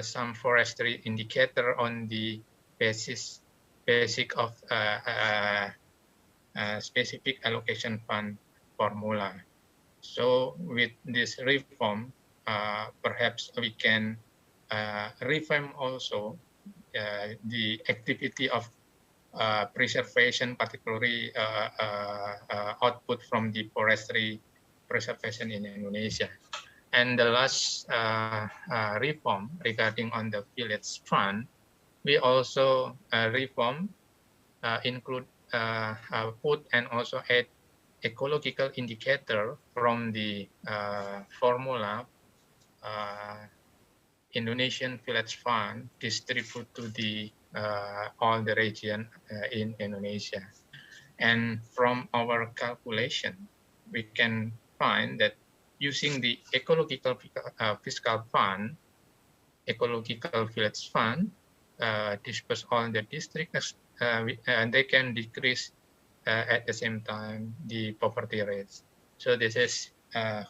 some forestry indicator on the basic of specific allocation fund formula. So with this reform, perhaps we can reform also the activity of preservation, particularly output from the forestry preservation in Indonesia. And the last reform regarding on the village fund, we also reform include put and also add ecological indicator from the formula Indonesian Village Fund distribute to the all the region in Indonesia. And from our calculation, we can find that using the ecological fiscal fund, ecological village fund, disperse all the district they can decrease at the same time the poverty rates. So this is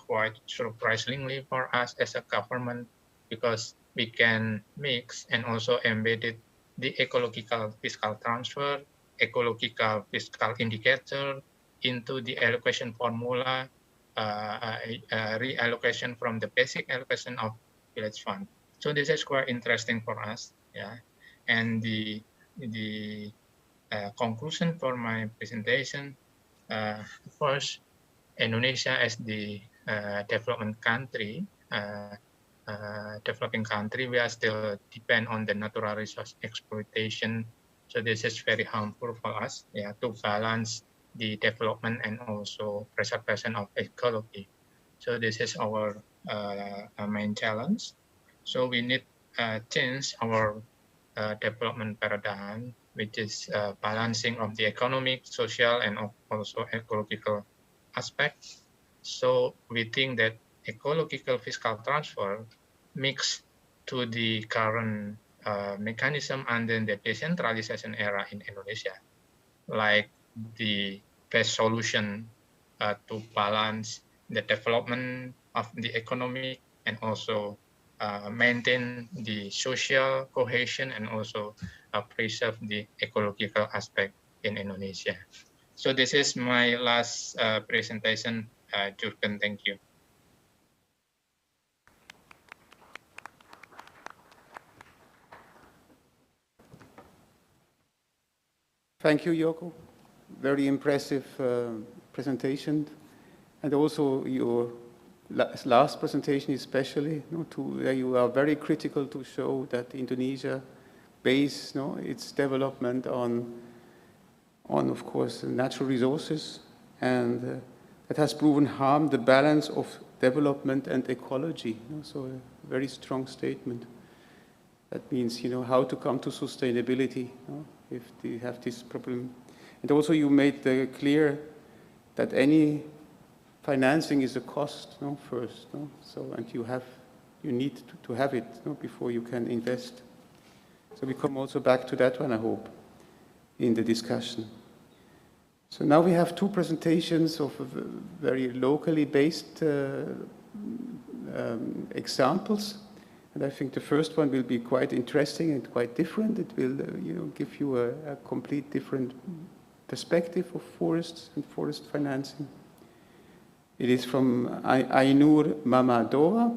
quite surprisingly for us as a government, because we can mix and also embedded the ecological fiscal transfer, ecological fiscal indicator into the allocation formula, reallocation from the basic allocation of village fund. So this is quite interesting for us, yeah. And the conclusion for my presentation, first, Indonesia as the development country, developing country, we are still depend on the natural resource exploitation. So this is very harmful for us, yeah, to balance the development and also preservation of ecology. So this is our main challenge. So we need change our development paradigm, which is balancing of the economic, social, and also ecological aspects. So we think that ecological fiscal transfer mixed to the current mechanism under the decentralization era in Indonesia, like the best solution to balance the development of the economy and also maintain the social cohesion and also preserve the ecological aspect in Indonesia. So this is my last presentation, Jurgen, thank you. Thank you, Yoko. Very impressive presentation. And also your last presentation especially, you are very critical to show that Indonesia base its development on of course, natural resources, and that has proven harm the balance of development and ecology. So a very strong statement. That means, how to come to sustainability if they have this problem. And also you made clear that any financing is a cost first. So, and you need to have it before you can invest. So we come also back to that one, I hope, in the discussion. So now we have two presentations of very locally based examples. And I think the first one will be quite interesting and quite different. It will give you a complete different perspective of forests and forest financing. It is from Aynur Mamadova.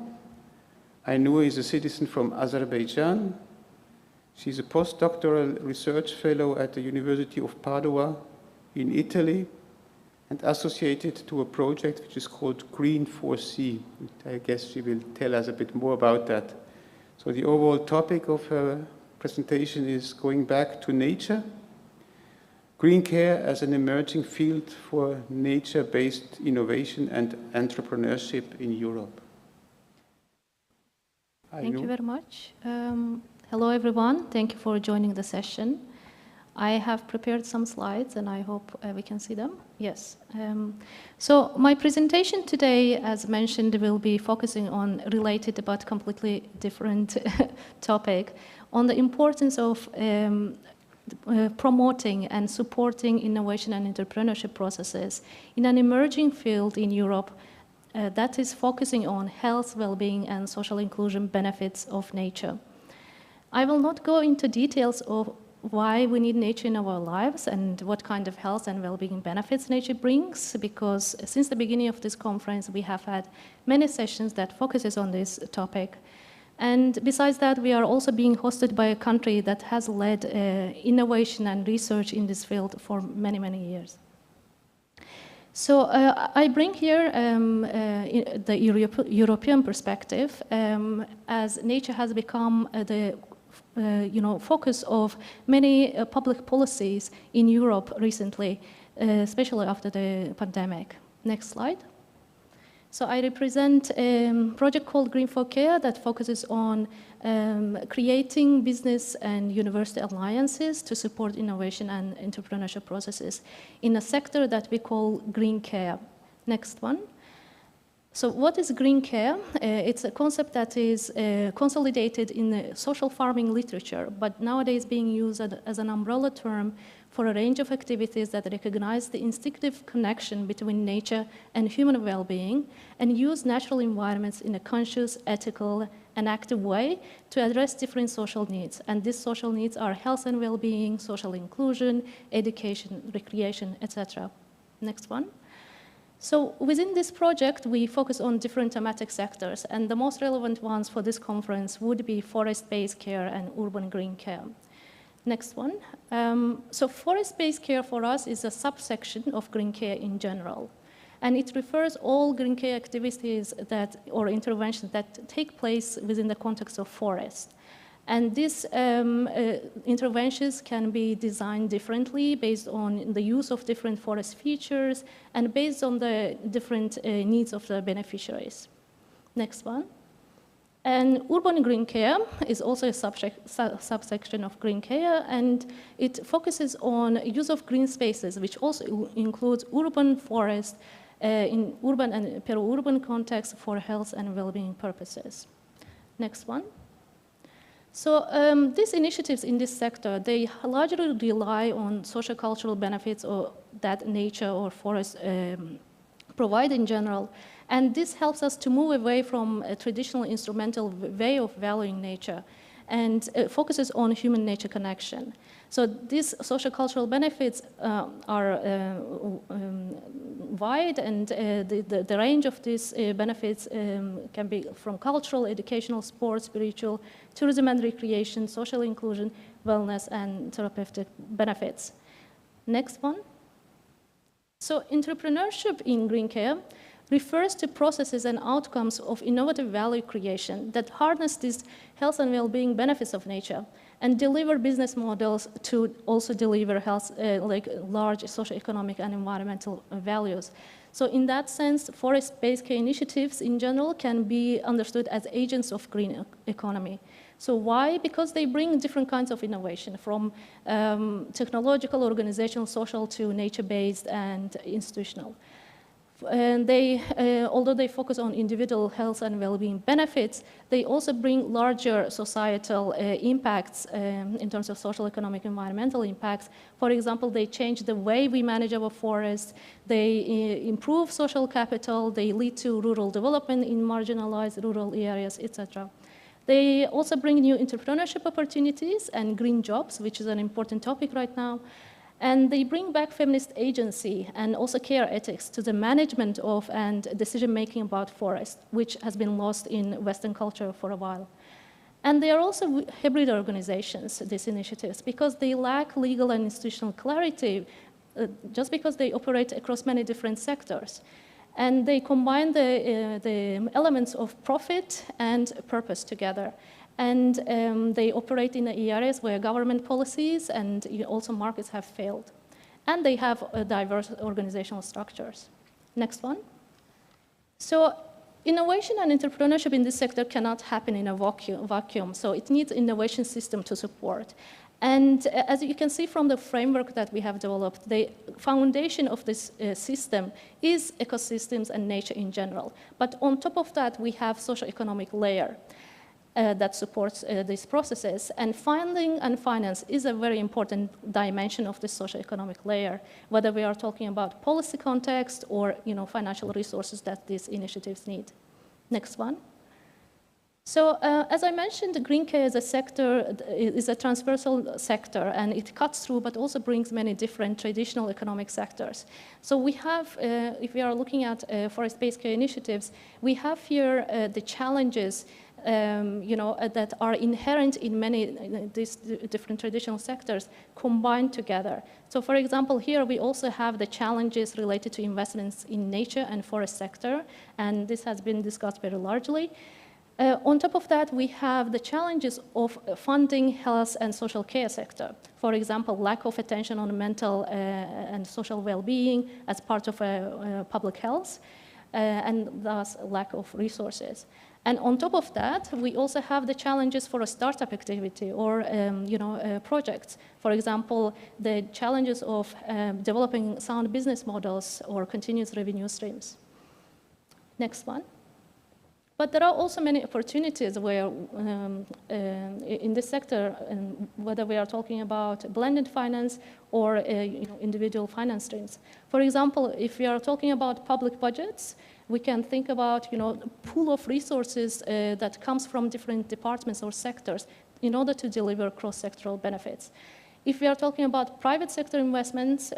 Aynur is a citizen from Azerbaijan. She's a postdoctoral research fellow at the University of Padua in Italy and associated to a project which is called Green 4C. I guess she will tell us a bit more about that. So the overall topic of her presentation is going back to nature, green care as an emerging field for nature-based innovation and entrepreneurship in Europe. Thank you very much. Hello, everyone. Thank you for joining the session. I have prepared some slides, and I hope we can see them. Yes. So my presentation today, as mentioned, will be focusing on related but completely different topic on the importance of promoting and supporting innovation and entrepreneurship processes in an emerging field in Europe that is focusing on health, well-being, and social inclusion benefits of nature. I will not go into details of why we need nature in our lives and what kind of health and well-being benefits nature brings, because since the beginning of this conference, we have had many sessions that focuses on this topic. And besides that, we are also being hosted by a country that has led innovation and research in this field for many, many years. So I bring here the European perspective, as nature has become the focus of many public policies in Europe recently, especially after the pandemic. Next slide. So I represent a project called Green for Care that focuses on creating business and university alliances to support innovation and entrepreneurship processes in a sector that we call green care. Next one. So what is green care? It's a concept that is consolidated in the social farming literature, but nowadays being used as an umbrella term for a range of activities that recognize the instinctive connection between nature and human well-being and use natural environments in a conscious, ethical, and active way to address different social needs. And these social needs are health and well-being, social inclusion, education, recreation, etc. Next one. So within this project, we focus on different thematic sectors, and the most relevant ones for this conference would be forest-based care and urban green care. Next one. So forest-based care for us is a subsection of green care in general. And it refers all green care activities or interventions that take place within the context of forest. And these interventions can be designed differently based on the use of different forest features and based on the different needs of the beneficiaries. Next one. And urban green care is also a subsection of green care, and it focuses on use of green spaces, which also includes urban forest in urban and peri-urban context for health and well-being purposes. Next one. So these initiatives in this sector, they largely rely on social-cultural benefits that nature or forest provide in general. And this helps us to move away from a traditional instrumental way of valuing nature and focuses on human-nature connection. So these social-cultural benefits are wide, and the range of these benefits can be from cultural, educational, sports, spiritual, tourism and recreation, social inclusion, wellness, and therapeutic benefits. Next one. So entrepreneurship in green care refers to processes and outcomes of innovative value creation that harness these health and well-being benefits of nature and deliver business models to also deliver health, like large socioeconomic and environmental values. So in that sense, forest-based care initiatives in general can be understood as agents of green economy. So why? Because they bring different kinds of innovation, from technological, organizational, social to nature-based and institutional. And they, although they focus on individual health and well-being benefits, they also bring larger societal impacts in terms of social, economic, environmental impacts. For example, they change the way we manage our forests, they improve social capital, they lead to rural development in marginalized rural areas, etc. They also bring new entrepreneurship opportunities and green jobs, which is an important topic right now. And they bring back feminist agency and also care ethics to the management of and decision-making about forest, which has been lost in Western culture for a while. And they are also hybrid organizations, these initiatives, because they lack legal and institutional clarity, just because they operate across many different sectors. And they combine the elements of profit and purpose together. And they operate in areas where government policies and also markets have failed. And they have diverse organizational structures. Next one. So innovation and entrepreneurship in this sector cannot happen in a vacuum. So it needs innovation system to support. And as you can see from the framework that we have developed, the foundation of this system is ecosystems and nature in general. But on top of that, we have socioeconomic layer. That supports these processes. And funding and finance is a very important dimension of this socioeconomic layer, whether we are talking about policy context or financial resources that these initiatives need. Next one. So as I mentioned, the green care as a sector is a transversal sector, and it cuts through but also brings many different traditional economic sectors. So we have, if we are looking at forest-based care initiatives, we have here the challenges that are inherent in many these different traditional sectors combined together. So for example, here we also have the challenges related to investments in nature and forest sector, and this has been discussed very largely. On top of that, we have the challenges of funding health and social care sector. For example, lack of attention on mental and social well-being as part of public health, and thus lack of resources. And on top of that, we also have the challenges for a startup activity or projects. For example, the challenges of developing sound business models or continuous revenue streams. Next one. But there are also many opportunities where in this sector, whether we are talking about blended finance or individual finance streams. For example, if we are talking about public budgets, we can think about a pool of resources that comes from different departments or sectors in order to deliver cross-sectoral benefits. If we are talking about private sector investments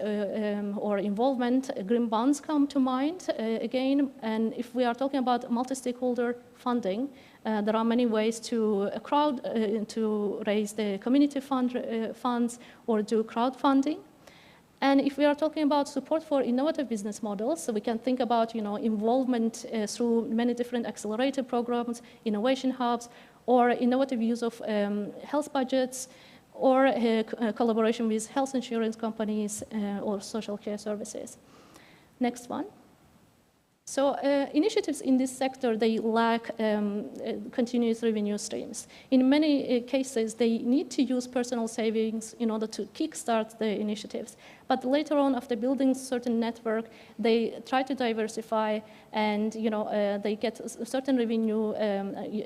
or involvement, green bonds come to mind again. And if we are talking about multi-stakeholder funding, there are many ways to to raise the community funds or do crowdfunding. And if we are talking about support for innovative business models, so we can think about involvement through many different accelerator programs, innovation hubs, or innovative use of health budgets, or collaboration with health insurance companies or social care services. Next one. So initiatives in this sector, they lack continuous revenue streams. In many cases, they need to use personal savings in order to kickstart the initiatives. But later on, after building certain network, they try to diversify and they get a certain revenue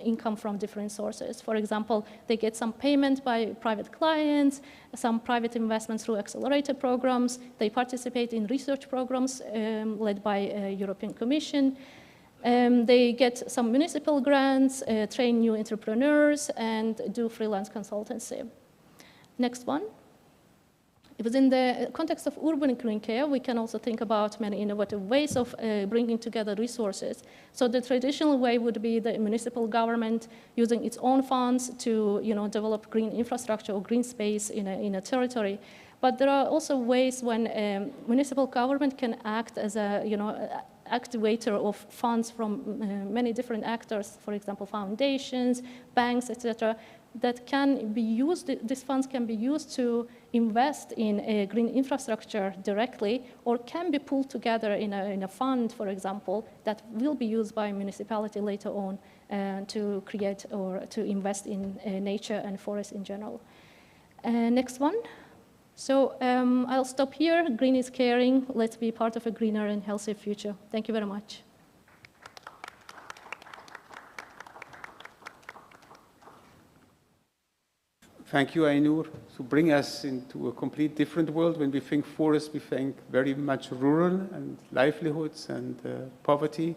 income from different sources. For example, they get some payment by private clients, some private investments through accelerator programs. They participate in research programs led by European Commission. They get some municipal grants, train new entrepreneurs, and do freelance consultancy. Next one. Within the context of urban green care, we can also think about many innovative ways of bringing together resources. So the traditional way would be the municipal government using its own funds to develop green infrastructure or green space in a territory. But there are also ways when municipal government can act as a activator of funds from many different actors, for example, foundations, banks, etc., that can be used, these funds can be used to invest in a green infrastructure directly, or can be pulled together in a fund, for example, that will be used by a municipality later on to create or to invest in nature and forest in general. Next one. So I'll stop here. Green is caring. Let's be part of a greener and healthier future. Thank you very much. Thank you, Ainur, to bring us into a complete different world. When we think forest, we think very much rural and livelihoods and poverty.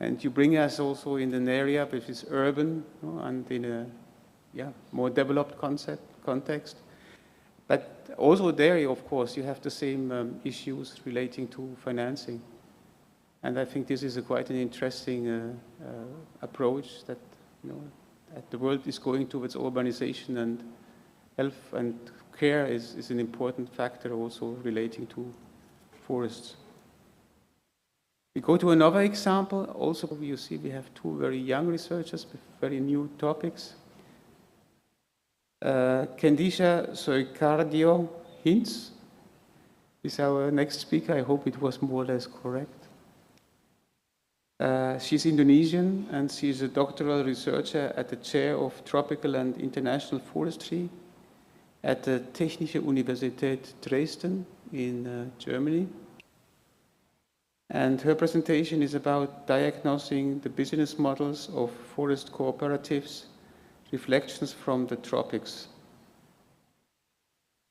And you bring us also in an area which is urban and in a more developed context. But also there, of course, you have the same issues relating to financing. And I think this is quite an interesting approach that, that the world is going towards urbanization, and health and care is an important factor also relating to forests. We go to another example. Also, you see we have two very young researchers with very new topics. Kendisha Soikardio Hintz is our next speaker. I hope it was more or less correct. She's Indonesian, and she's a doctoral researcher at the Chair of Tropical and International Forestry at the Technische Universität Dresden in Germany. And her presentation is about diagnosing the business models of forest cooperatives, reflections from the tropics.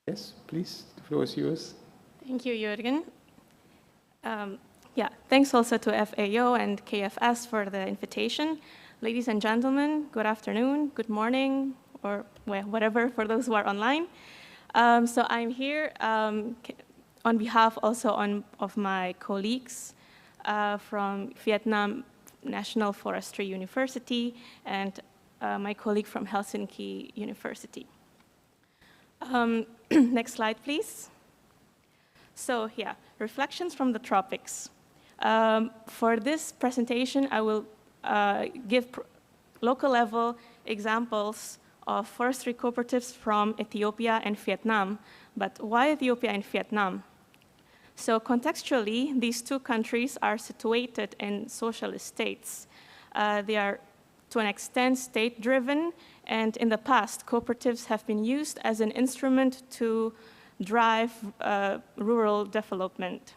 Yes, please, the floor is yours. Thank you, Jürgen. Thanks also to FAO and KFS for the invitation. Ladies and gentlemen, good afternoon, good morning, or whatever for those who are online. So I'm here on behalf also of my colleagues from Vietnam National Forestry University and my colleague from Helsinki University. Next slide, please. So reflections from the tropics. For this presentation, I will give local level examples of forestry cooperatives from Ethiopia and Vietnam. But why Ethiopia and Vietnam? So contextually, these two countries are situated in socialist states. They are, to an extent, state-driven, and in the past, cooperatives have been used as an instrument to drive rural development.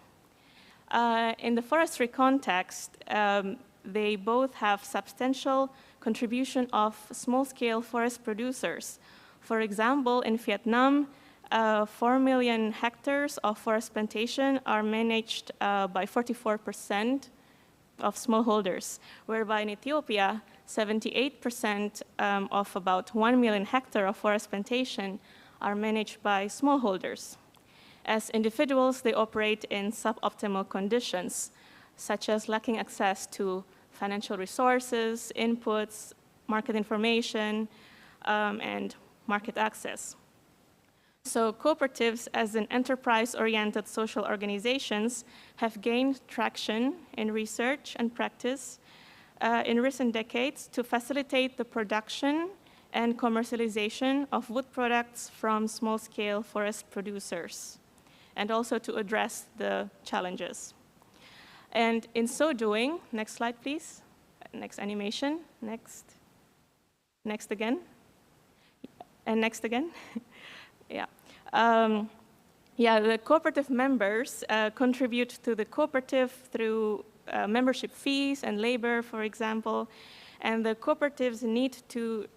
In the forestry context, they both have substantial contribution of small-scale forest producers. For example, in Vietnam, 4 million hectares of forest plantation are managed by 44% of smallholders, whereby in Ethiopia, 78% of about 1 million hectares of forest plantation are managed by smallholders. As individuals, they operate in suboptimal conditions, such as lacking access to financial resources, inputs, market information, and market access. So cooperatives as an enterprise-oriented social organizations have gained traction in research and practice in recent decades to facilitate the production and commercialization of wood products from small-scale forest producers, and also to address the challenges. And in so doing, next slide, please. Next animation, next. Next again. And next again. Yeah. The cooperative members contribute to the cooperative through membership fees and labor, for example. And the cooperatives need to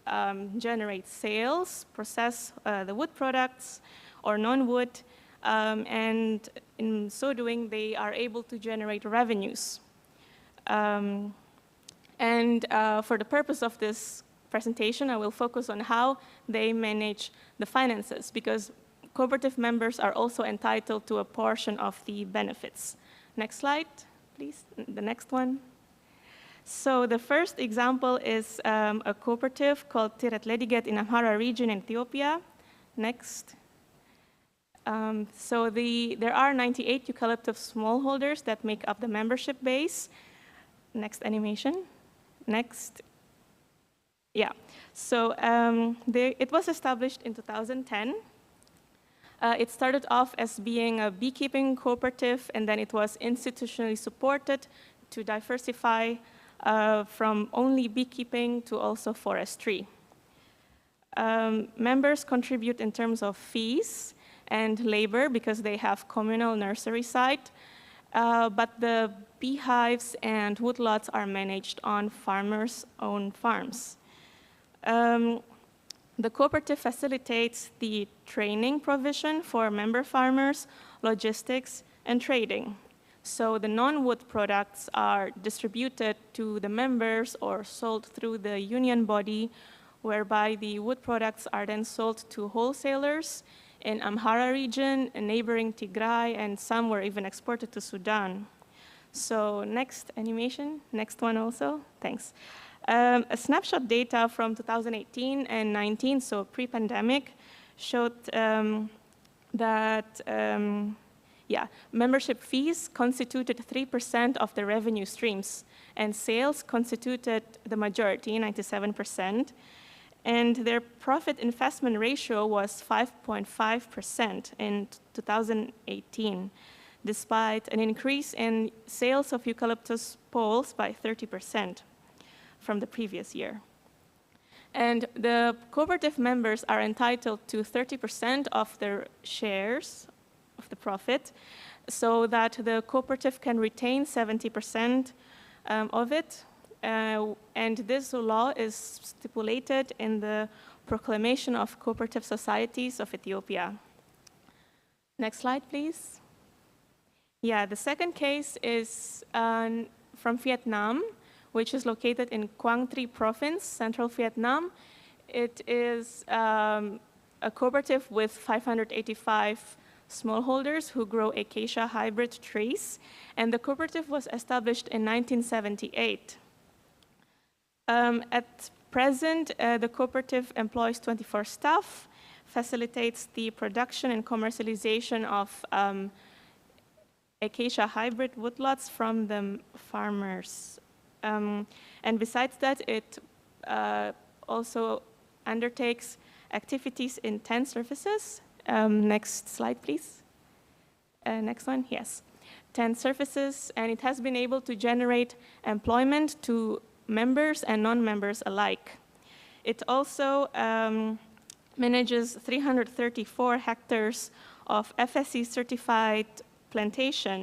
generate sales, process the wood products or non-wood, and in so doing, they are able to generate revenues. For the purpose of this presentation, I will focus on how they manage the finances, because cooperative members are also entitled to a portion of the benefits. Next slide, please, the next one. So the first example is a cooperative called Tiret Lediget in Amhara region in Ethiopia. Next. There are 98 eucalyptus smallholders that make up the membership base. Next animation. Next. Yeah. So it was established in 2010. It started off as being a beekeeping cooperative, and then it was institutionally supported to diversify from only beekeeping to also forestry. Members contribute in terms of fees and labor because they have communal nursery site, but the beehives and woodlots are managed on farmers' own farms. The cooperative facilitates the training provision for member farmers, logistics, and trading. So the non-wood products are distributed to the members or sold through the union body, whereby the wood products are then sold to wholesalers in Amhara region, neighboring Tigray, and some were even exported to Sudan. So next animation, next one also, thanks. A snapshot data from 2018 and 19, so pre-pandemic, showed that membership fees constituted 3% of the revenue streams, and sales constituted the majority, 97%. And their profit investment ratio was 5.5% in 2018, despite an increase in sales of eucalyptus poles by 30% from the previous year. And the cooperative members are entitled to 30% of their shares of the profit, so that the cooperative can retain 70% of it. And this law is stipulated in the Proclamation of Cooperative Societies of Ethiopia. Next slide, please. Yeah, the second case is from Vietnam, which is located in Quang Tri province, central Vietnam. It is a cooperative with 585 smallholders who grow acacia hybrid trees, and the cooperative was established in 1978. At present, the cooperative employs 24 staff, facilitates the production and commercialization of acacia hybrid woodlots from the farmers. And besides that, it also undertakes activities in 10 services. Next slide, please. Next one, yes. 10 services, and it has been able to generate employment to members and non-members alike. It also manages 334 hectares of FSC-certified plantation,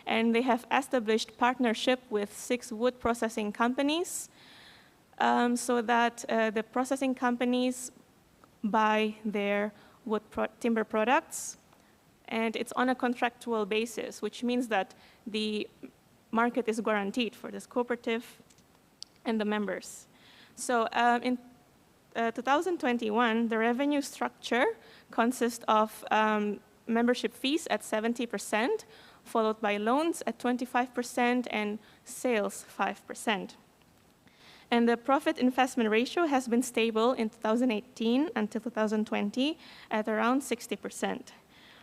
and they have established partnership with 6 wood processing companies, so that the processing companies buy their timber products, and it's on a contractual basis, which means that the market is guaranteed for this cooperative and the members. So in 2021, the revenue structure consists of membership fees at 70%, followed by loans at 25% and sales 5%. And the profit investment ratio has been stable in 2018 until 2020 at around 60%.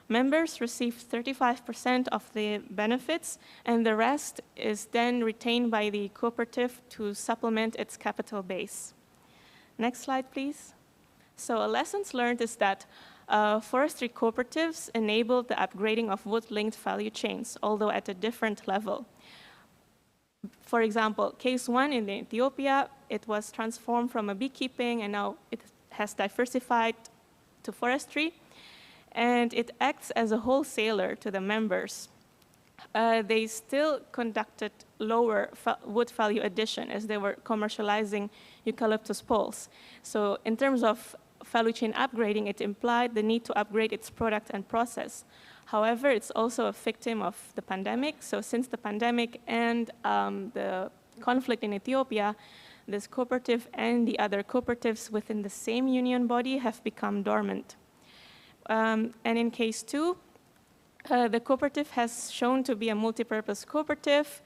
Members receive 35% of the benefits, and the rest is then retained by the cooperative to supplement its capital base. Next slide, please. So lessons learned is that forestry cooperatives enable the upgrading of wood-linked value chains, although at a different level. For example, case 1 in Ethiopia, it was transformed from a beekeeping, and now it has diversified to forestry, and it acts as a wholesaler to the members. They still conducted lower wood value addition as they were commercializing eucalyptus poles. So in terms of value chain upgrading, it implied the need to upgrade its product and process. However, it's also a victim of the pandemic. So since the pandemic and the conflict in Ethiopia, this cooperative and the other cooperatives within the same union body have become dormant. And in case 2, the cooperative has shown to be a multi-purpose cooperative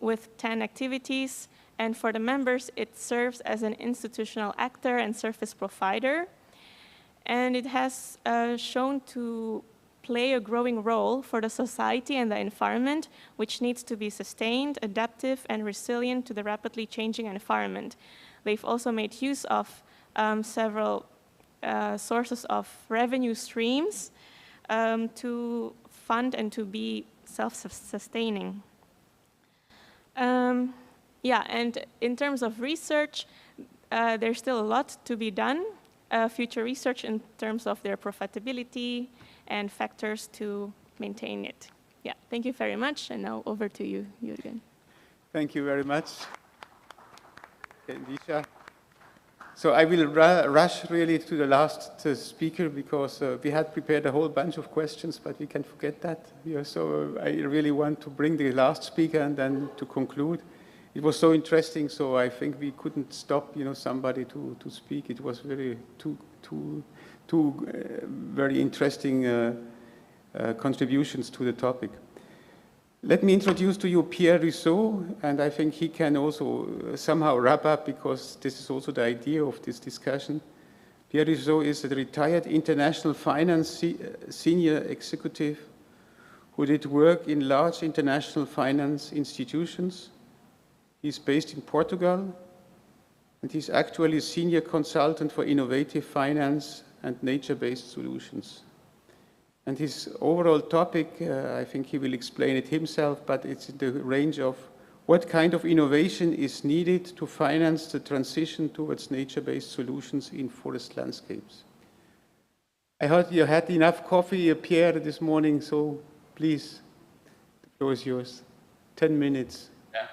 with 10 activities. And for the members, it serves as an institutional actor and service provider. And it has shown to play a growing role for the society and the environment, which needs to be sustained, adaptive, and resilient to the rapidly changing environment. They've also made use of several sources of revenue streams to fund and to be self-sustaining. Yeah, and in terms of research, there's still a lot to be done. Future research in terms of their profitability and factors to maintain it. Yeah, thank you very much, and now over to you, Jürgen. Thank you very much, Disha. So I will rush really to the last speaker because we had prepared a whole bunch of questions, but we can forget that. Yeah, so I really want to bring the last speaker and then to conclude. It was so interesting, so I think we couldn't stop, somebody to speak. It was very two very interesting contributions to the topic. Let me introduce to you Pierre Rousseau, and I think he can also somehow wrap up because this is also the idea of this discussion. Pierre Rousseau is a retired international finance senior executive who did work in large international finance institutions. He's based in Portugal, and he's actually a senior consultant for innovative finance and nature-based solutions. And his overall topic, I think he will explain it himself, but it's in the range of what kind of innovation is needed to finance the transition towards nature-based solutions in forest landscapes. I heard you had enough coffee, Pierre, this morning, so please, the floor is yours. 10 minutes. Yeah.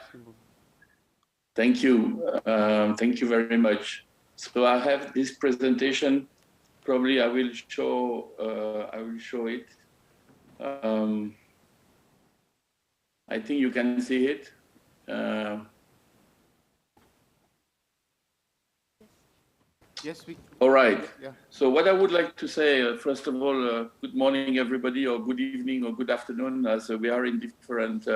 Thank you. Thank you very much. So I have this presentation. Probably I will show it. I think you can see it. Yes, we. All right. Yeah. So what I would like to say, first of all, good morning, everybody, or good evening, or good afternoon, as we are in different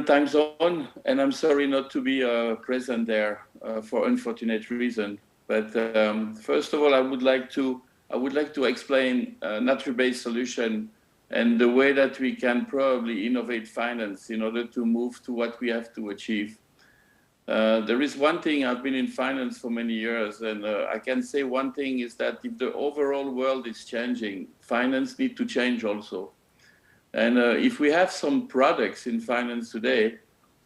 time zone, and I'm sorry not to be present there for unfortunate reason. But first of all, I would like to explain nature-based solution and the way that we can probably innovate finance in order to move to what we have to achieve. There is one thing, I've been in finance for many years, and I can say one thing is that if the overall world is changing, finance needs to change also. And if we have some products in finance today,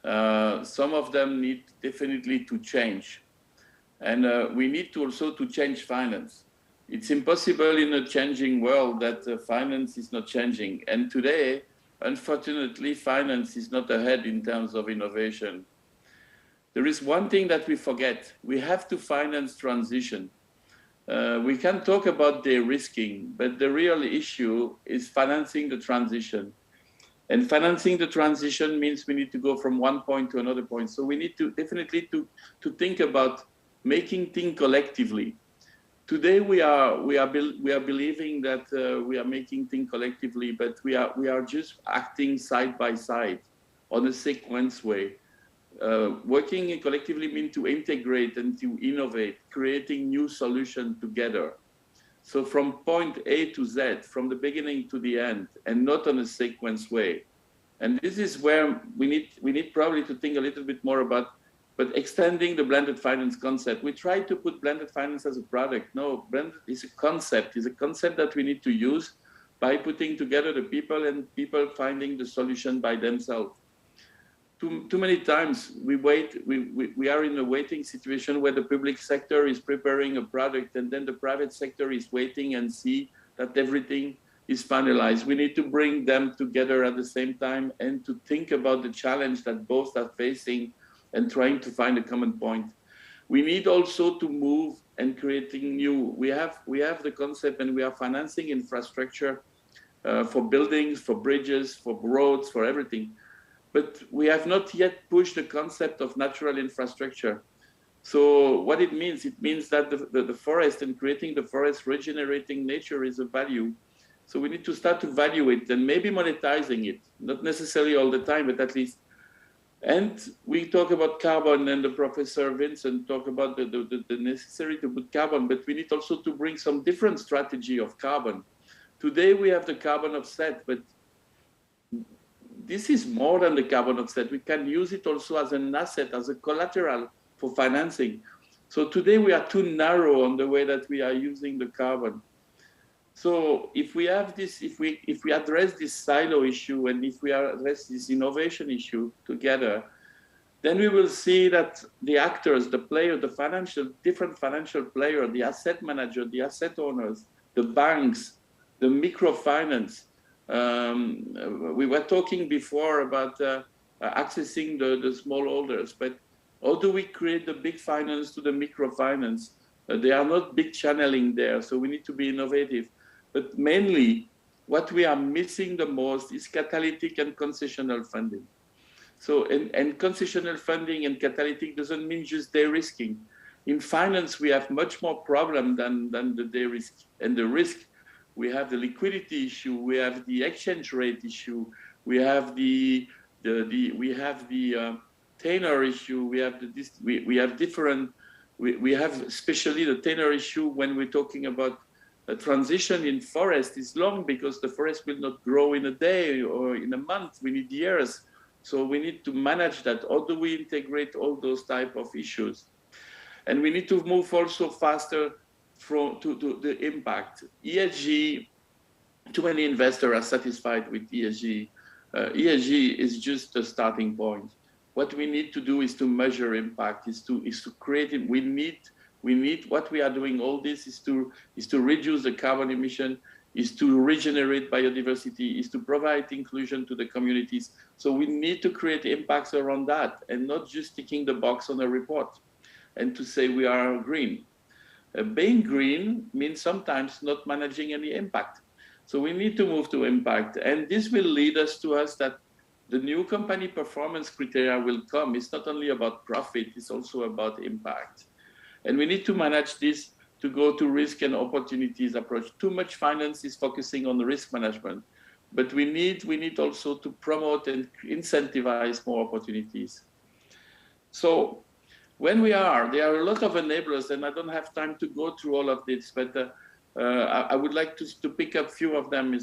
some of them need definitely to change. And we need to also to change finance. It's impossible in a changing world that finance is not changing. And today, unfortunately, finance is not ahead in terms of innovation. There is one thing that we forget. We have to finance transition. We can talk about de-risking, but the real issue is financing the transition. And financing the transition means we need to go from one point to another point. So we need to definitely to think about making things collectively. Today we are believing that we are making things collectively, but we are just acting side by side on a sequence way. Working collectively means to integrate and to innovate, creating new solutions together. So from point A to Z, from the beginning to the end, and not on a sequence way. And this is where we need probably to think a little bit more about, but extending the blended finance concept. We try to put blended finance as a product. No, blended is a concept. It's a concept that we need to use by putting together the people and people finding the solution by themselves. Too many times we are in a waiting situation where the public sector is preparing a product and then the private sector is waiting and see that everything is finalized. We need to bring them together at the same time and to think about the challenge that both are facing and trying to find a common point. We need also to move and creating new. We have the concept and we are financing infrastructure for buildings, for bridges, for roads, for everything. But we have not yet pushed the concept of natural infrastructure. So what it means that the forest and creating the forest, regenerating nature is a value. So we need to start to value it and maybe monetizing it, not necessarily all the time, but at least. And we talk about carbon and the Professor Vincent talk about the necessary to put carbon, but we need also to bring some different strategy of carbon. Today we have the carbon offset, but this is more than the carbon offset. We can use it also as an asset, as a collateral for financing. So today we are too narrow on the way that we are using the carbon. So if we have this, if we address this silo issue and if we address this innovation issue together, then we will see that the actors, the player, the different financial player, the asset manager, the asset owners, the banks, the microfinance. We were talking before about accessing the smallholders, but how do we create the big finance to the microfinance? They are not big channeling there, so we need to be innovative. But mainly, what we are missing the most is catalytic and concessional funding. So, and concessional funding and catalytic doesn't mean just de-risking. In finance, we have much more problem than the de-risk. And the risk, we have the liquidity issue, we have the exchange rate issue, we have the tenor issue, we have especially the tenor issue when we're talking about a transition in forest is long because the forest will not grow in a day or in a month. We need years. So we need to manage that. How do we integrate all those type of issues? And we need to move also faster to the impact. ESG, too many investors are satisfied with ESG. ESG is just a starting point. What we need to do is to measure impact, is to create it. We need what we are doing. All this is to reduce the carbon emission, is to regenerate biodiversity, is to provide inclusion to the communities. So we need to create impacts around that and not just ticking the box on a report and to say we are green. Being green means sometimes not managing any impact. So we need to move to impact. And this will lead us that the new company performance criteria will come. It's not only about profit, it's also about impact. And we need to manage this to go to risk and opportunities approach. Too much finance is focusing on the risk management, but we need also to promote and incentivize more opportunities. So when there are a lot of enablers, and I don't have time to go through all of this, but I would like to pick up a few of them.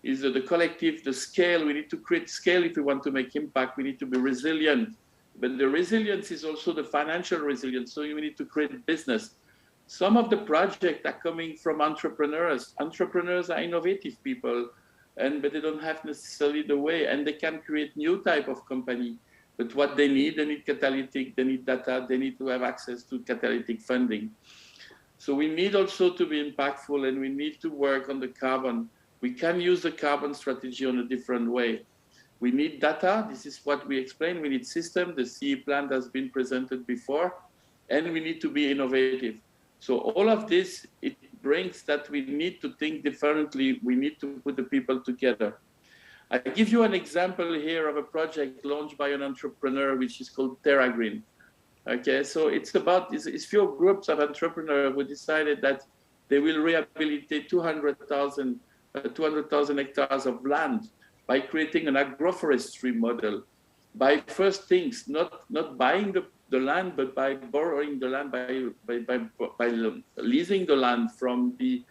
Is the collective, the scale. We need to create scale if we want to make impact. We need to be resilient. But the resilience is also the financial resilience. So you need to create business. Some of the projects are coming from entrepreneurs. Entrepreneurs are innovative people, but they don't have necessarily the way, and they can create new type of company. But what they need catalytic, they need data, they need to have access to catalytic funding. So we need also to be impactful, and we need to work on the carbon. We can use the carbon strategy on a different way. We need data. This is what we explained. We need system. The CE plan has been presented before, and we need to be innovative. So all of this, it brings that we need to think differently. We need to put the people together. I give you an example here of a project launched by an entrepreneur, which is called TerraGreen. Okay, so it's about it's few groups of entrepreneurs who decided that they will rehabilitate 200,000 hectares of land by creating an agroforestry model. By first things, not buying the land, but by borrowing the land, by leasing the land from the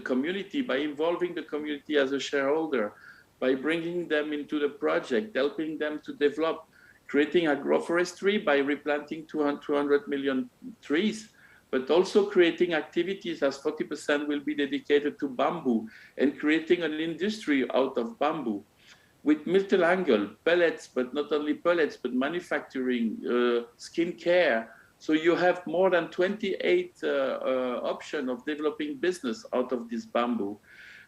community, by involving the community as a shareholder, by bringing them into the project, helping them to develop, creating agroforestry by replanting 200 million trees, but also creating activities as 40% will be dedicated to bamboo and creating an industry out of bamboo with multi-angle pellets, but not only pellets, but manufacturing, skin care. So you have more than 28 options of developing business out of this bamboo.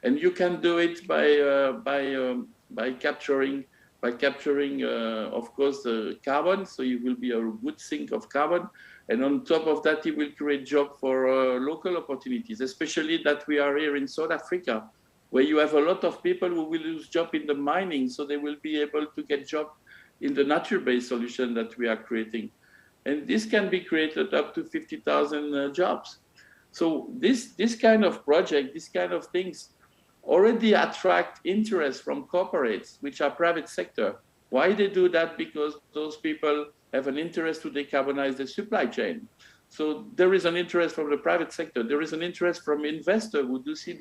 And you can do it by capturing, of course, the carbon. So you will be a good sink of carbon. And on top of that, it will create jobs for local opportunities, especially that we are here in South Africa, where you have a lot of people who will lose job in the mining. So they will be able to get job in the nature-based solution that we are creating. And this can be created up to 50,000 jobs. So this kind of project, this kind of things, already attract interest from corporates, which are private sector. Why they do that? Because those people have an interest to decarbonize the supply chain. So there is an interest from the private sector. There is an interest from investors who do see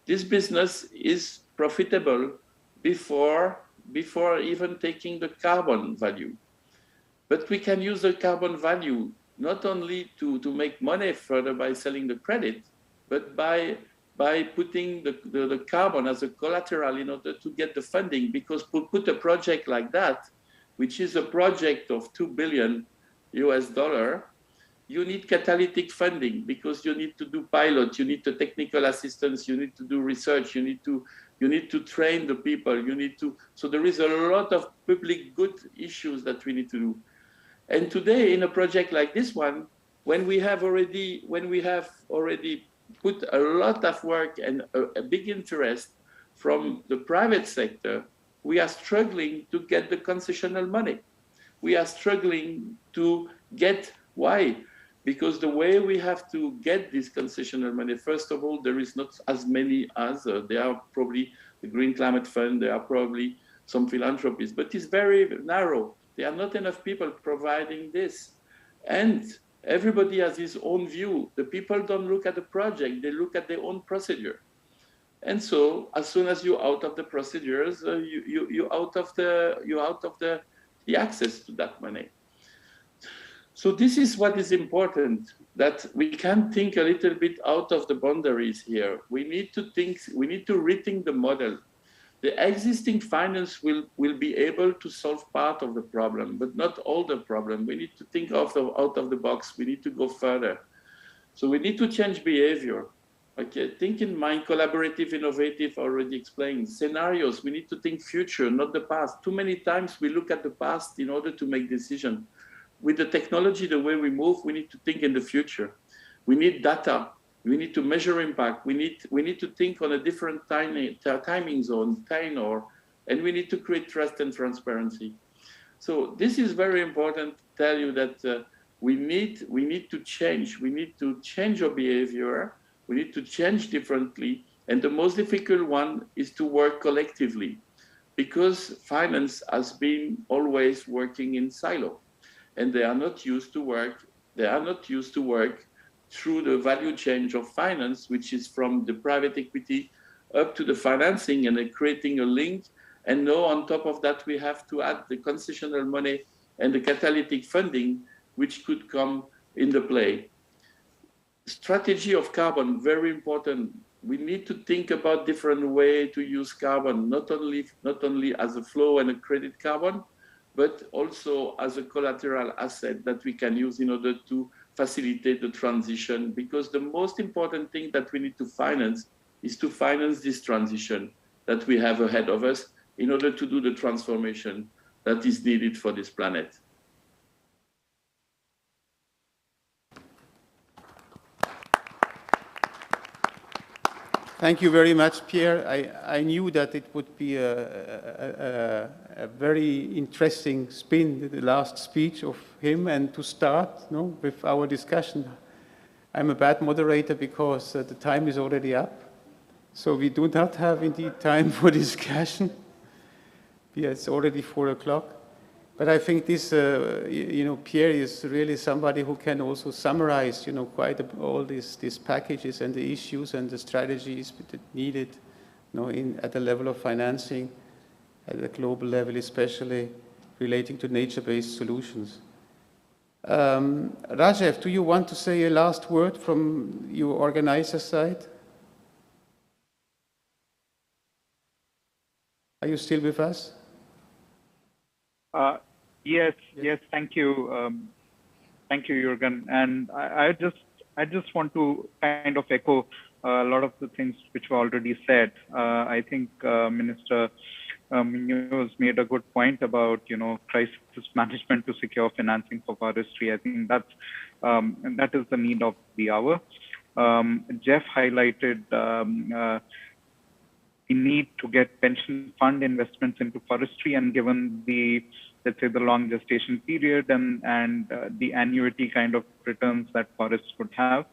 this business is profitable before even taking the carbon value. But we can use the carbon value not only to make money further by selling the credit, but by putting the carbon as a collateral in order to get the funding, because to put a project like that, which is a project of $2 billion US, you need catalytic funding because you need to do pilots, you need the technical assistance, you need to do research, you need to train the people, so there is a lot of public good issues that we need to do. And today in a project like this one, when we have already put a lot of work and a big interest from the private sector, we are struggling to get the concessional money. We are struggling to get, why? Because the way we have to get this concessional money, first of all, there is not as many as, there are probably the Green Climate Fund, there are probably some philanthropies, but it's very narrow. There are not enough people providing this. And everybody has his own view. The people don't look at the project, they look at their own procedure. And so as soon as you're out of the procedures, you're out of the access to that money. So this is what is important, that we can think a little bit out of the boundaries here. We need to rethink the model. The existing finance will be able to solve part of the problem, but not all the problem. We need to think out of the box. We need to go further. So we need to change behavior. Okay, think in mind, collaborative, innovative, already explained. Scenarios, we need to think future, not the past. Too many times we look at the past in order to make decisions. With the technology, the way we move, we need to think in the future. We need data. We need to measure impact. We need to think on a different timing zone, tenor, and we need to create trust and transparency. So this is very important to tell you that we need to change. We need to change our behavior. We need to change differently. And the most difficult one is to work collectively, because finance has been always working in silo, and they are not used to work. They are not used to work through the value chain of finance, which is from the private equity up to the financing, and creating a link. And now on top of that, we have to add the concessional money and the catalytic funding, which could come in the play. Strategy of carbon, very important. We need to think about different ways to use carbon, not only as a flow and a credit carbon, but also as a collateral asset that we can use in order to facilitate the transition, because the most important thing that we need to finance is to finance this transition that we have ahead of us in order to do the transformation that is needed for this planet. Thank you very much, Pierre. I knew that it would be a very interesting spin, the last speech of him, and to start with our discussion. I'm a bad moderator because the time is already up. So we do not have indeed time for discussion. Yeah, it's already 4 o'clock. But I think this, Pierre is really somebody who can also summarize, quite all these packages and the issues and the strategies that needed, at the level of financing, at the global level, especially relating to nature-based solutions. Rajev, do you want to say a last word from your organizer side? Are you still with us? Yes, thank you. Thank you, Jürgen. And I just want to kind of echo a lot of the things which were already said. I think Minister Munoz made a good point about, crisis management to secure financing for forestry. I think that is the need of the hour. Jeff highlighted the need to get pension fund investments into forestry, and given the, let's say, the long gestation period and the annuity kind of returns that forests would have,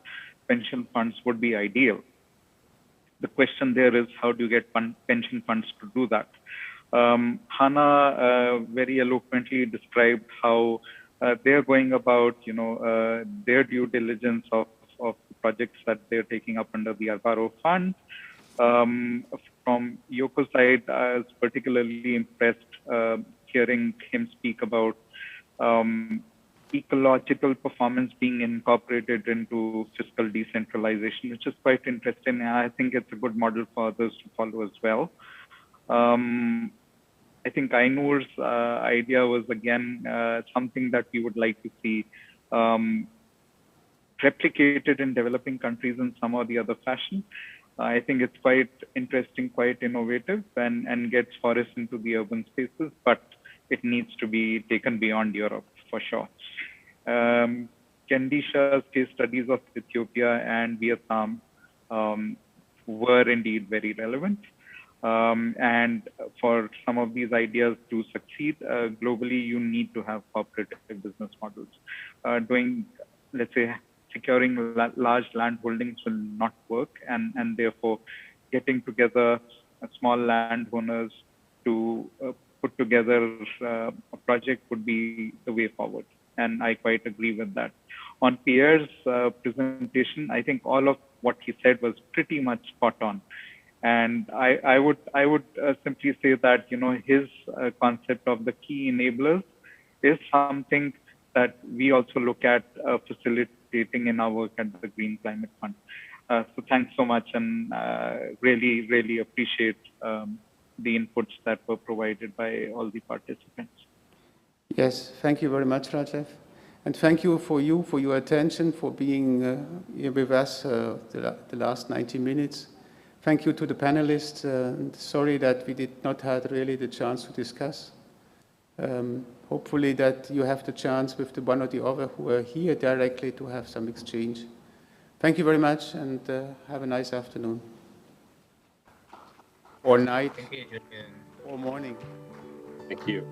pension funds would be ideal. The question there is, how do you get pension funds to do that? Hannah very eloquently described how they're going about, their due diligence of the projects that they're taking up under the Alvaro Fund. From Yoko's side, I was particularly impressed hearing him speak about ecological performance being incorporated into fiscal decentralization, which is quite interesting. I think it's a good model for others to follow as well. I think Ainur's idea was, again, something that we would like to see replicated in developing countries in some or the other fashion. I think it's quite interesting, quite innovative, and gets forests into the urban spaces, but it needs to be taken beyond Europe for sure. Kendisha's case studies of Ethiopia and Vietnam were indeed very relevant. And for some of these ideas to succeed globally, you need to have cooperative business models. Let's say, securing large land holdings will not work, and therefore getting together small landowners to put together a project would be the way forward. And I quite agree with that. On Pierre's presentation, I think all of what he said was pretty much spot on. And I would simply say that, his concept of the key enablers is something that we also look at facilitating in our work at the Green Climate Fund. So thanks so much, and really, really appreciate the inputs that were provided by all the participants. Yes, thank you very much, Rajev. And thank you for your attention, for being here with us the last 90 minutes. Thank you to the panelists. Sorry that we did not have really the chance to discuss. Hopefully that you have the chance with the one or the other who are here directly to have some exchange. Thank you very much, and have a nice afternoon. Or night, or morning. Thank you.